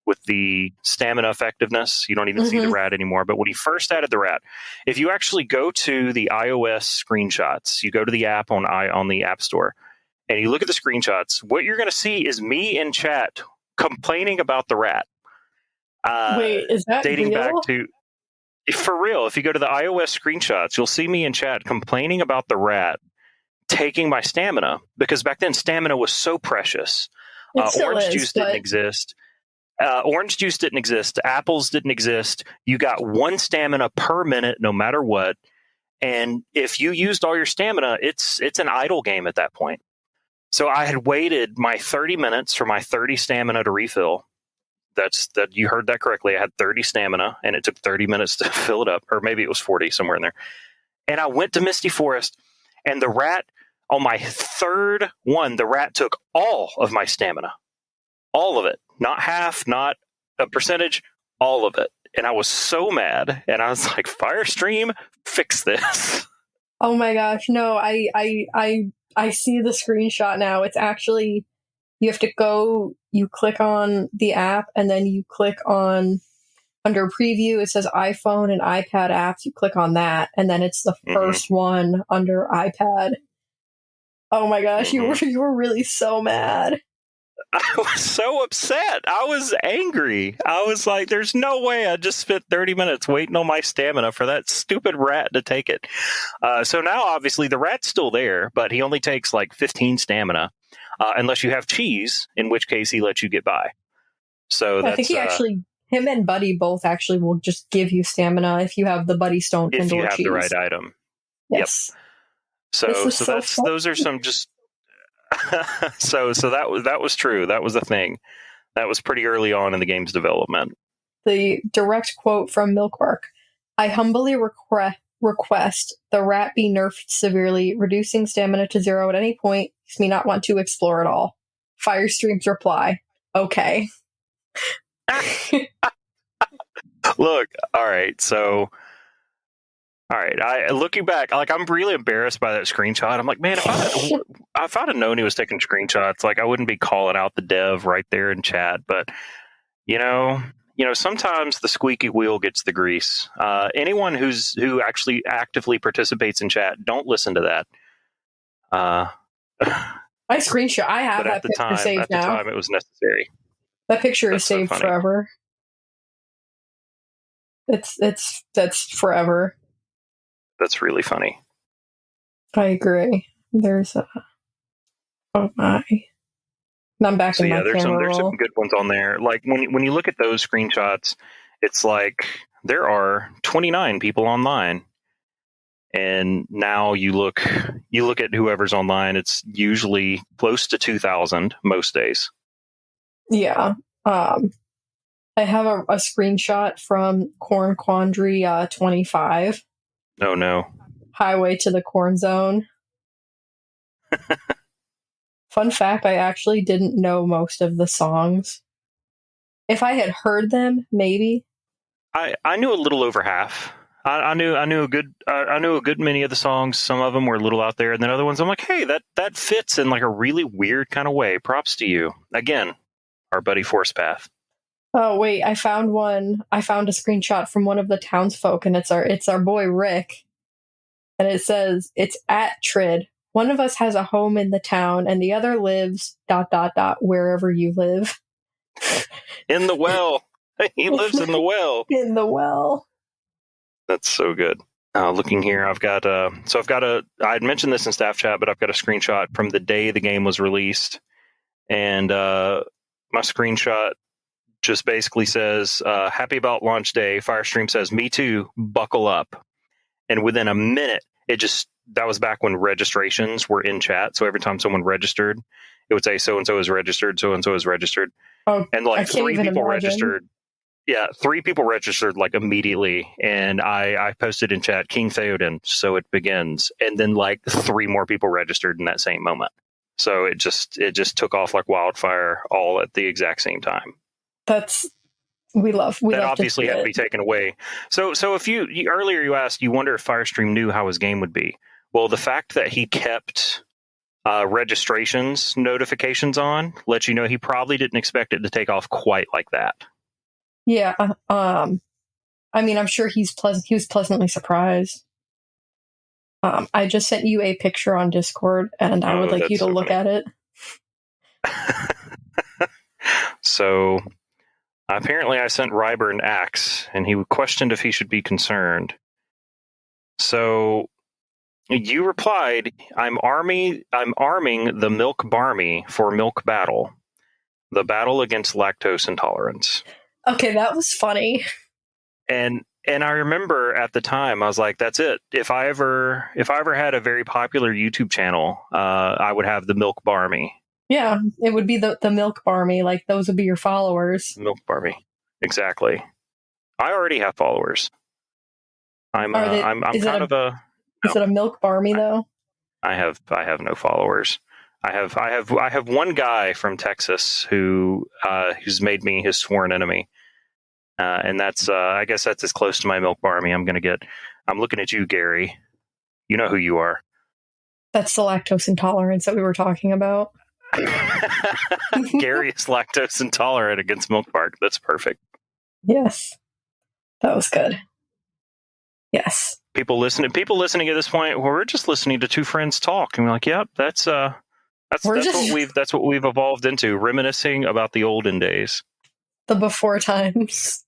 with the stamina effectiveness. You don't even see the rat anymore. But when he first added the rat, if you actually go to the iOS screenshots, you go to the app on the App Store, and you look at the screenshots, what you're going to see is me in chat complaining about the rat. Wait, is that dating real? back to, for real, if you go to the iOS screenshots, you'll see me in chat complaining about the rat taking my stamina, because back then stamina was so precious. Orange juice didn't exist. Orange juice didn't exist. Apples didn't exist. You got 1 stamina per minute, no matter what. And if you used all your stamina, it's an idle game at that point. So I had waited my 30 minutes for my 30 stamina to refill. That you heard that correctly. I had 30 stamina, and it took 30 minutes to fill it up, or maybe it was 40, somewhere in there. And I went to Misty Forest, and the rat, on my 3rd one, the rat took all of my stamina. All of it. Not half, not a percentage, all of it. And I was so mad, and I was like, Firestream, fix this. Oh my gosh, no, I see the screenshot now. It's actually, you have to go, you click on the app, and then you click on, under preview, it says iPhone and iPad apps. You click on that, and then it's the first one under iPad. Oh my gosh, you were really so mad. I was so upset. I was angry. I was like, there's no way I just spent 30 minutes waiting on my stamina for that stupid rat to take it. So now, obviously, the rat's still there, but he only takes like 15 stamina, unless you have cheese, in which case he lets you get by. So that's, I think him and Buddy both actually will just give you stamina if you have the Buddy Stone if Kindle you have cheese. the right item. Yes. Yep. So those are some just... so that was true. That was a thing. That was pretty early on in the game's development. The direct quote from Milkbark: I humbly request the rat be nerfed severely, reducing stamina to 0 at any point makes me not want to explore at all. Firestream's reply: okay. Look, all right, so... All right, looking back, like I'm really embarrassed by that screenshot. I'm like, man, if I'd have known he was taking screenshots, like I wouldn't be calling out the dev right there in chat. But you know, sometimes the squeaky wheel gets the grease. Anyone who actually actively participates in chat, don't listen to that. I screenshot. I have that picture saved now. At the time, it was necessary. That picture is saved forever. That's forever. That's really funny. I agree. There's oh my. I'm back in my there's camera roll. some good ones on there. Like when you look at those screenshots, it's like there are 29 people online. And now you look at whoever's online, it's usually close to 2,000 most days. Yeah. I have a screenshot from Corn Quandary 25. Oh no. Highway to the Corn Zone. Fun fact, I actually didn't know most of the songs. If I had heard them, maybe. I knew a little over half. I knew a good many of the songs. Some of them were a little out there, and then other ones I'm like, hey, that fits in like a really weird kind of way. Props to you again, our buddy Force Path. Oh wait, I found one. I found a screenshot from one of the Townsfolk, and it's our boy Rick, and it says it's at Trid. One of us has a home in the town, and the other lives ... wherever you live. In the well. He lives in the well. In the well. That's so good. Looking here, I had mentioned this in staff chat, but I've got a screenshot from the day the game was released. And my screenshot just basically says, happy about launch day. Firestream says, me too, buckle up. And within a minute, that was back when registrations were in chat. So every time someone registered, it would say, so-and-so is registered, so-and-so is registered. Oh, and like 3 people imagine. registered. Yeah, 3 people registered like immediately, and I posted in chat King Theoden, so it begins, and then like 3 more people registered in that same moment. So it just took off like wildfire, all at the exact same time. We love that obviously had to be taken away. So if you earlier you asked, you wonder if Firestream knew how his game would be. Well, the fact that he kept registrations notifications on lets you know he probably didn't expect it to take off quite like that. Yeah. I mean, I'm sure he was pleasantly surprised. I just sent you a picture on Discord, and I would like you to look at it. So apparently I sent Ryber an axe, and he questioned if he should be concerned. So you replied, I'm arming the Milk Barmy for Milk Battle, the battle against lactose intolerance. Okay, that was funny. And I remember at the time I was like, that's it. If I ever had a very popular YouTube channel, I would have the Milk Barmy. Yeah, it would be the Milk Barmy. Like, those would be your followers. Milk Barmy. Exactly. I already have followers. I'm Is it a Milk Barmy though? I have no followers. I have one guy from Texas who's made me his sworn enemy. And that's I guess that's as close to my Milk Barmy I'm gonna get. I'm looking at you, Gary. You know who you are. That's the lactose intolerance that we were talking about. Gary is lactose intolerant against Milkbark. That's perfect. Yes. That was good. Yes. People listening at this point, well, we're just listening to 2 friends talk, and we're like, yep, that's what we've evolved into, reminiscing about the olden days. The before times.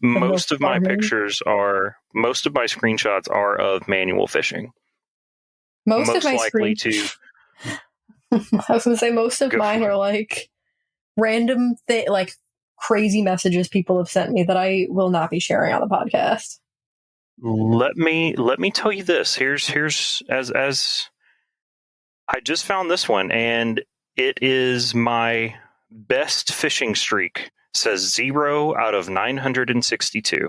Most of my screenshots are of manual fishing. Most of my likely I was going to say most of mine are like random like crazy messages people have sent me that I will not be sharing on the podcast. Let me tell you this. Here's as I just found this one, and it is my best fishing streak. Says 0 out of 962.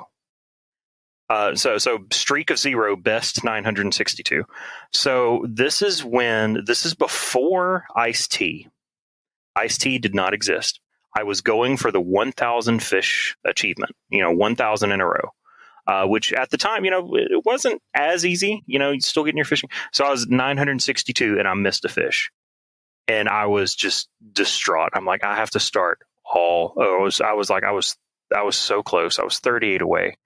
So streak of 0, best 962. So this is before Ice-T. Ice-T did not exist. I was going for the 1,000 fish achievement, 1,000 in a row, which at the time, it wasn't as easy, you're still getting your fishing. So I was 962 and I missed a fish. And I was just distraught. I'm like, I have to start I was so close. I was 38 away.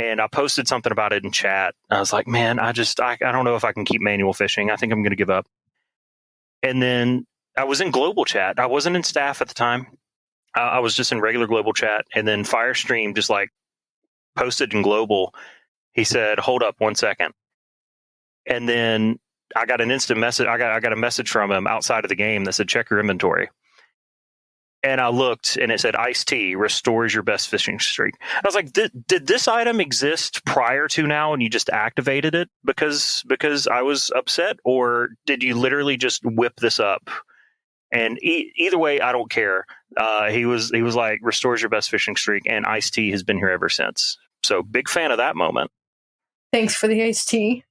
And I posted something about it in chat. I was like, man, I don't know if I can keep manual fishing. I think I'm going to give up. And then I was in global chat. I wasn't in staff at the time. I was just in regular global chat. And then Firestream just like posted in global. He said, hold up 1 second. And then I got an instant message. I got a message from him outside of the game that said, check your inventory. And I looked, and it said, Ice-T restores your best fishing streak. I was like, did this item exist prior to now, and you just activated it because I was upset? Or did you literally just whip this up? And either way, I don't care. He was like, restores your best fishing streak, and Ice-T has been here ever since. So big fan of that moment. Thanks for the Ice-T.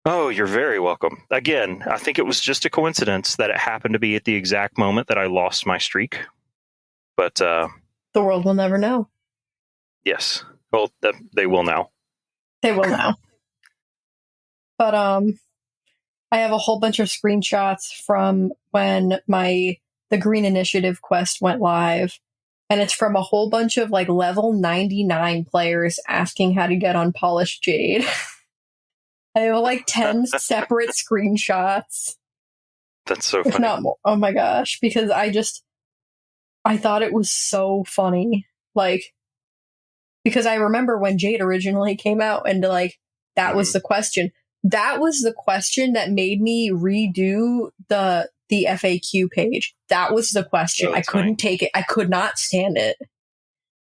Oh, you're very welcome. Again, I think it was just a coincidence that it happened to be at the exact moment that I lost my streak. But the world will never know. Yes. Well, they will now. They will now. But I have a whole bunch of screenshots from when the Green Initiative quest went live, and it's from a whole bunch of like level 99 players asking how to get unpolished jade. I have like 10 separate screenshots. That's so If funny. not more. Oh my gosh, because I thought it was so funny. Like, because I remember when Jade originally came out and like that was the question. That was the question that made me redo the FAQ page. That was the question. I couldn't take it. I could not stand it.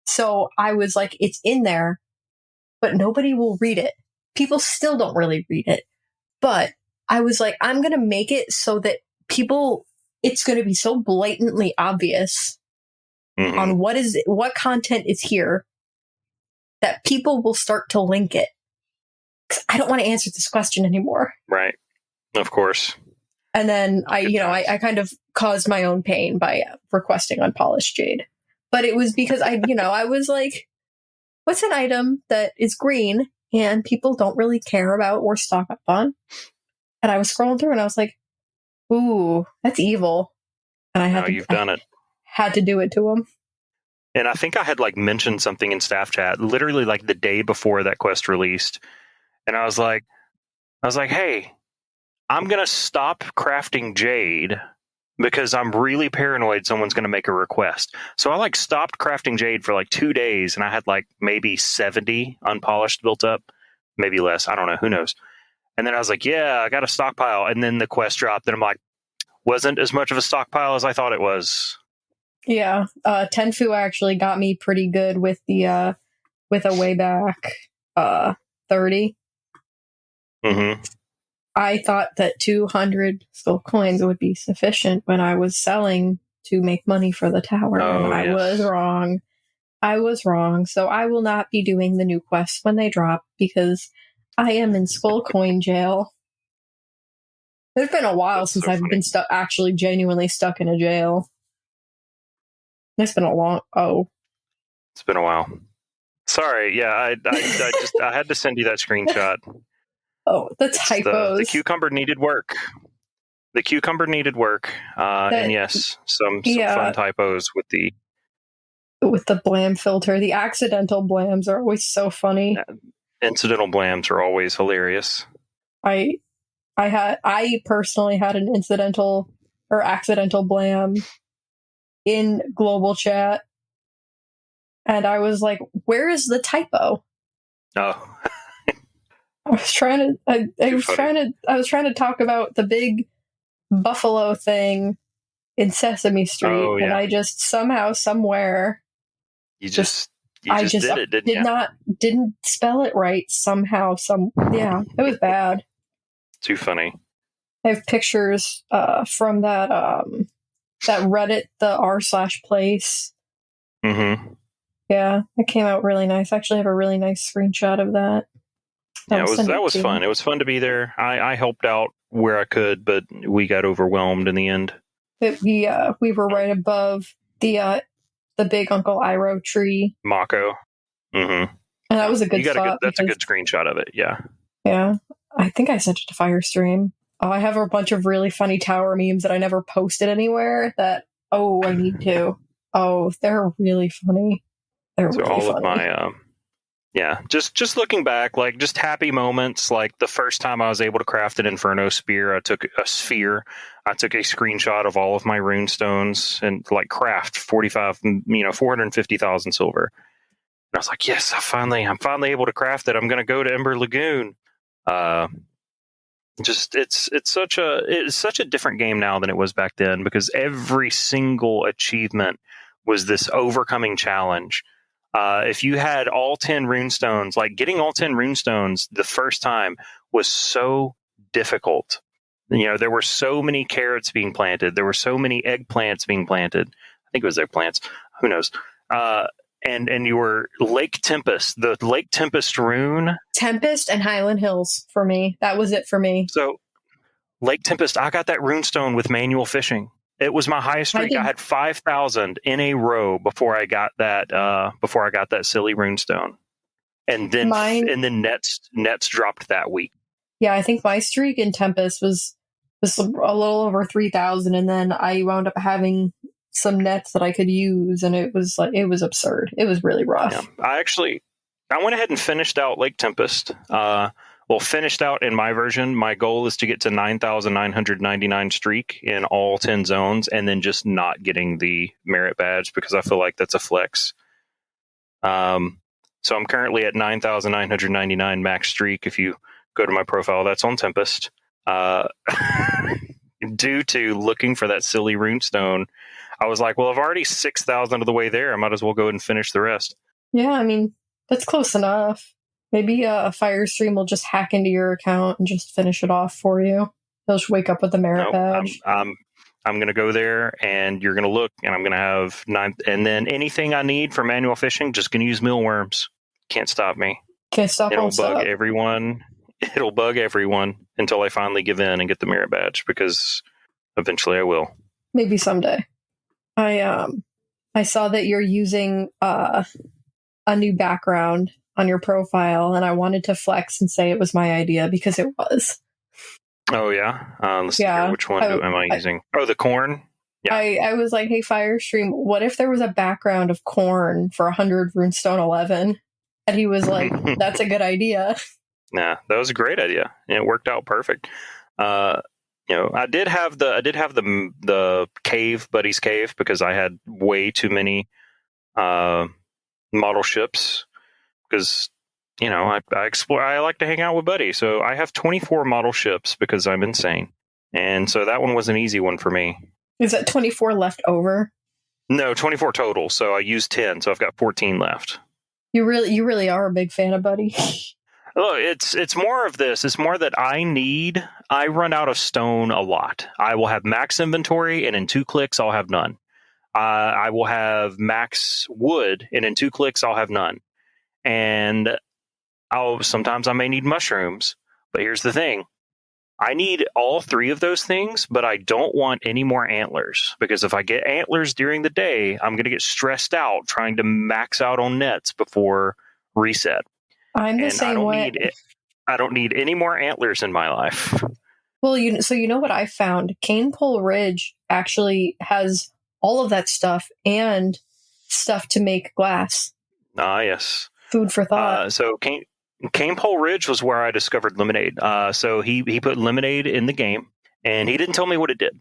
So I was like, it's in there, but nobody will read it. People still don't really read it. But I was like, I'm going to make it so that it's going to be so blatantly obvious on what content is here that people will start to link it. 'Cause I don't want to answer this question anymore. Right. Of course. And then I kind of caused my own pain by requesting unpolished jade. But it was because I was like, what's an item that is green and people don't really care about or stock up on? And I was scrolling through and I was like, ooh, that's evil. And I had to do it to him. And I think I had like mentioned something in staff chat literally like the day before that quest released. And I was like, hey, I'm going to stop crafting jade because I'm really paranoid someone's going to make a request. So I like stopped crafting jade for like 2 days and I had like maybe 70 unpolished built up, maybe less. I don't know. Who knows? And then I was like, yeah, I got a stockpile. And then the quest dropped and I'm like, wasn't as much of a stockpile as I thought it was. Yeah. Tenfu actually got me pretty good with the, with a way back, 30. Mm-hmm. I thought that 200 skull coins would be sufficient when I was selling to make money for the tower. And I was wrong. I was wrong. So I will not be doing the new quests when they drop because I am in skull coin jail. There's been a while since I've been actually genuinely stuck in a jail. It's been It's been a while. Sorry. Yeah. I had to send you that screenshot. Oh, the typos. The cucumber needed work. And yes, some fun typos with the blam filter. The accidental blams are always so funny. Incidental blams are always hilarious. I personally had an incidental or accidental blam in global chat, and I was like, "Where is the typo?" Oh. I was trying to talk about the big buffalo thing in Sesame Street, and I just somehow, somewhere, you just did it, didn't you? Didn't spell it right somehow. It was bad. Too funny. I have pictures from that Reddit, the r/place. Mm-hmm. Yeah, it came out really nice. I actually have a really nice screenshot of that. That was fun. It was fun to be there. I helped out where I could, but we got overwhelmed in the end. We were right above the big Uncle Iroh tree. Mako. Mm-hmm. And that was a good spot. That's a good screenshot of it. Yeah. Yeah. I think I sent it to Firestream. I have a bunch of really funny tower memes that I never posted anywhere that, I need to. They're really funny. They're really funny. Of my, just looking back, like just happy moments. Like the first time I was able to craft an Inferno spear, I took a screenshot of all of my rune stones and like craft 450,000 silver. And I was like, yes, I'm finally able to craft it. I'm going to go to Ember Lagoon. It's such a different game now than it was back then because every single achievement was this overcoming challenge. If you had all 10 runestones, like getting all 10 runestones the first time was so difficult. There were so many carrots being planted. There were so many eggplants being planted. I think it was eggplants. Who knows? And you were Lake Tempest, the Lake Tempest rune. Tempest and Highland Hills for me. That was it for me. So Lake Tempest, I got that runestone with manual fishing. It was my highest streak. I had 5,000 in a row before I got that silly runestone. and then nets dropped that week. Yeah, I think my streak in Tempest was a little over 3,000, and then I wound up having some nets that I could use, and it was absurd. It was really rough. Yeah, I went ahead and finished out Lake Tempest. Finished out in my version. My goal is to get to 9,999 streak in all 10 zones, and then just not getting the merit badge because I feel like that's a flex. So I'm currently at 9,999 max streak. If you go to my profile, that's on Tempest. Due to looking for that silly runestone, I was like, well, I've already 6,000 of the way there. I might as well go ahead and finish the rest. Yeah, I mean, that's close enough. Maybe a Firestream will just hack into your account and just finish it off for you. He'll just wake up with the merit badge. I'm going to go there, and you're going to look, and I'm going to have 9. And then anything I need for manual fishing, just going to use mealworms. Can't stop me. Can't stop. It'll bug everyone. It'll bug everyone until I finally give in and get the merit badge, because eventually I will. Maybe someday. I saw that you're using a new background on your profile, and I wanted to flex and say it was my idea because it was. Oh yeah, let's see here. Which one am I using? The corn. Yeah. I was like, hey, Firestream, what if there was a background of corn for 100 Runestone 11? And he was like, that's a good idea. Nah, that was a great idea, and it worked out perfect. I did have the cave, Buddy's Cave, because I had way too many model ships. Because I explore. I like to hang out with Buddy, so I have 24 model ships because I'm insane, and so that one was an easy one for me. Is that 24 left over? No, 24 total. So I used 10, so I've got 14 left. You really are a big fan of Buddy. Look, it's more of this. It's more that I run out of stone a lot. I will have max inventory, and in 2 clicks, I'll have none. I will have max wood, and in 2 clicks, I'll have none. And sometimes I may need mushrooms, but here's the thing. I need all 3 of those things, but I don't want any more antlers, because if I get antlers during the day, I'm going to get stressed out trying to max out on nets before reset. I'm the same way. I don't need any more antlers in my life. Well, you know what I found? Cane Pole Ridge actually has all of that stuff and stuff to make glass. Ah, yes. Food for thought. So Cane Pole Ridge was where I discovered lemonade. So he put lemonade in the game, and he didn't tell me what it did.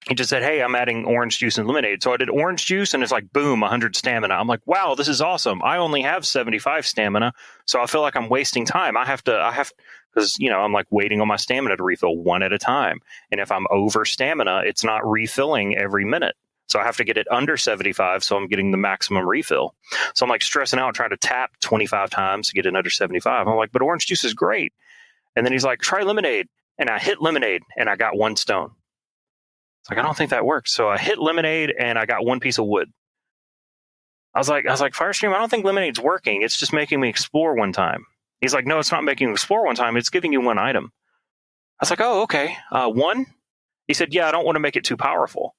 He just said, hey, I'm adding orange juice and lemonade. So I did orange juice, and it's like, boom, 100 stamina. I'm like, wow, this is awesome. I only have 75 stamina, so I feel like I'm wasting time. I have because, I'm like waiting on my stamina to refill one at a time. And if I'm over stamina, it's not refilling every minute. So I have to get it under 75, so I'm getting the maximum refill. So I'm like stressing out trying to tap 25 times to get it under 75. I'm like, but orange juice is great. And then he's like, try lemonade. And I hit lemonade, and I got 1 stone. It's like, I don't think that works. So I hit lemonade, and I got 1 piece of wood. I was like, Firestream, I don't think lemonade's working. It's just making me explore one time. He's like, no, it's not making you explore one time. It's giving you 1 item. I was like, oh, okay. 1? He said, yeah, I don't want to make it too powerful.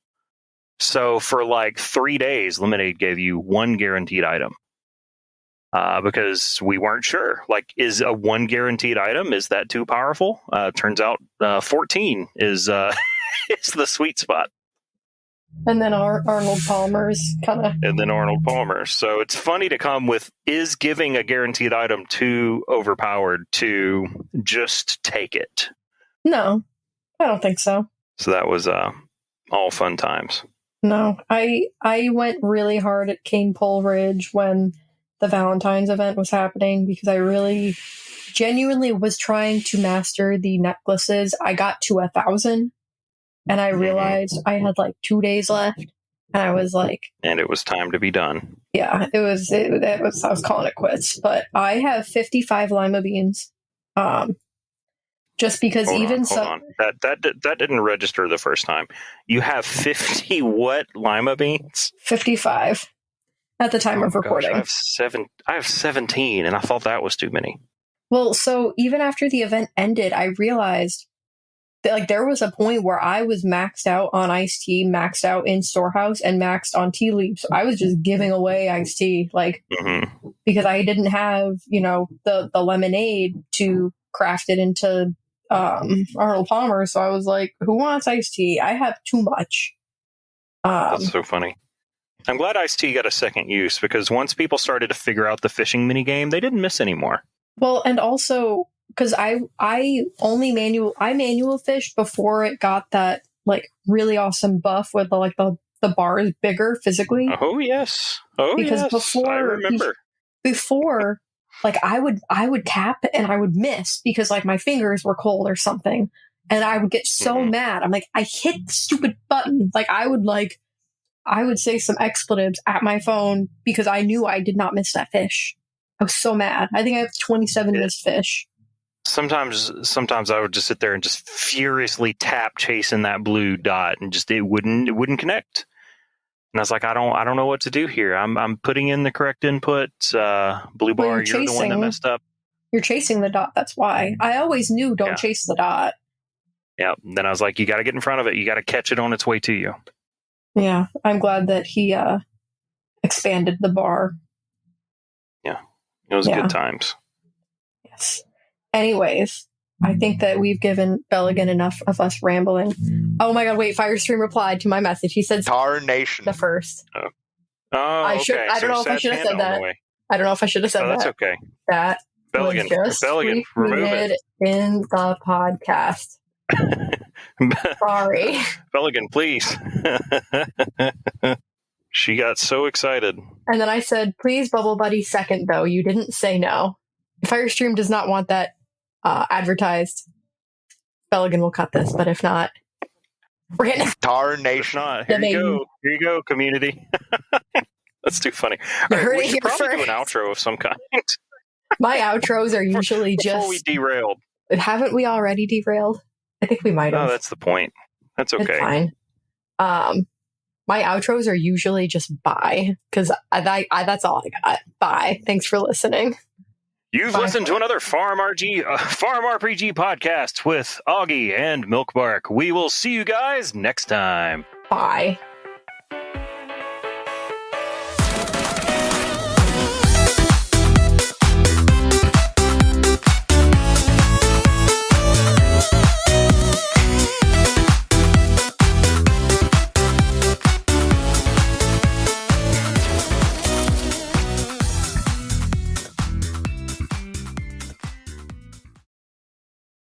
So for like 3 days, lemonade gave you 1 guaranteed item. Because we weren't sure. Like, is a 1 guaranteed item, is that too powerful? Turns out 14 is is the sweet spot. And then Arnold Palmer's kind of. And then Arnold Palmer. So it's funny to come with, is giving a guaranteed item too overpowered to just take it? No, I don't think so. So that was all fun times. No, I went really hard at Cane Pole Ridge when the Valentine's event was happening because I really genuinely was trying to master the necklaces. I got to 1,000 and I realized I had like 2 days left, and I was like, and it was time to be done. Yeah, I was calling it quits. But I have 55 lima beans. Just because hold on. That didn't register the first time. You have 50 what lima beans? 55 at the time of recording. I have 17, and I thought that was too many. Well, so even after the event ended, I realized Like, there was a point where I was maxed out on iced tea, maxed out in Storehouse, and maxed on tea leaves. So I was just giving away iced tea, like, because I didn't have, the lemonade to craft it into Arnold Palmer. So I was like, who wants iced tea? I have too much. That's so funny. I'm glad iced tea got a second use, because once people started to figure out the fishing minigame, they didn't miss anymore. Well, and also, because I manual fished before it got that, like, really awesome buff with the bars bigger physically. Oh yes. Because before, I remember. Before, like, I would tap and I would miss because, like, my fingers were cold or something, and I would get so mad. I'm like, I hit the stupid button. Like, I would say some expletives at my phone because I knew I did not miss that fish. I was so mad. I think I have 27 missed fish. Sometimes I would just sit there and just furiously tap chasing that blue dot, and just it wouldn't connect. And I was like, I don't know what to do here. I'm putting in the correct input. Blue bar, you're the one that messed up. You're chasing the dot. That's why. I always knew don't chase the dot. Yeah. Then I was like, you got to get in front of it. You got to catch it on its way to you. Yeah, I'm glad that he expanded the bar. Yeah, it was good times. Yes. Anyways, I think that we've given Belligan enough of us rambling. Oh my god, wait, Firestream replied to my message. He said Tarnation. The first. Oh, I don't know if I should have said that. I don't know if I should have said that. That's okay. That Belligan, was just remove it. In the podcast. Sorry. Belligan, please. She got so excited. And then I said, please, Bubble Buddy, second, though. You didn't say no. Firestream does not want that advertised. Belligan will cut this, but if not, we're getting Tarnation. Here you go, community. That's too funny. You heard we it should here probably do first. an outro of some kind. My outros are usually before we derailed. Haven't we already derailed? I think we might have. No, that's the point. That's okay. It's fine. My outros are usually just bye, because that's all I got. Bye. Thanks for listening. You've listened to another Farm RPG podcast with Auggie and Milkbark. We will see you guys next time. Bye.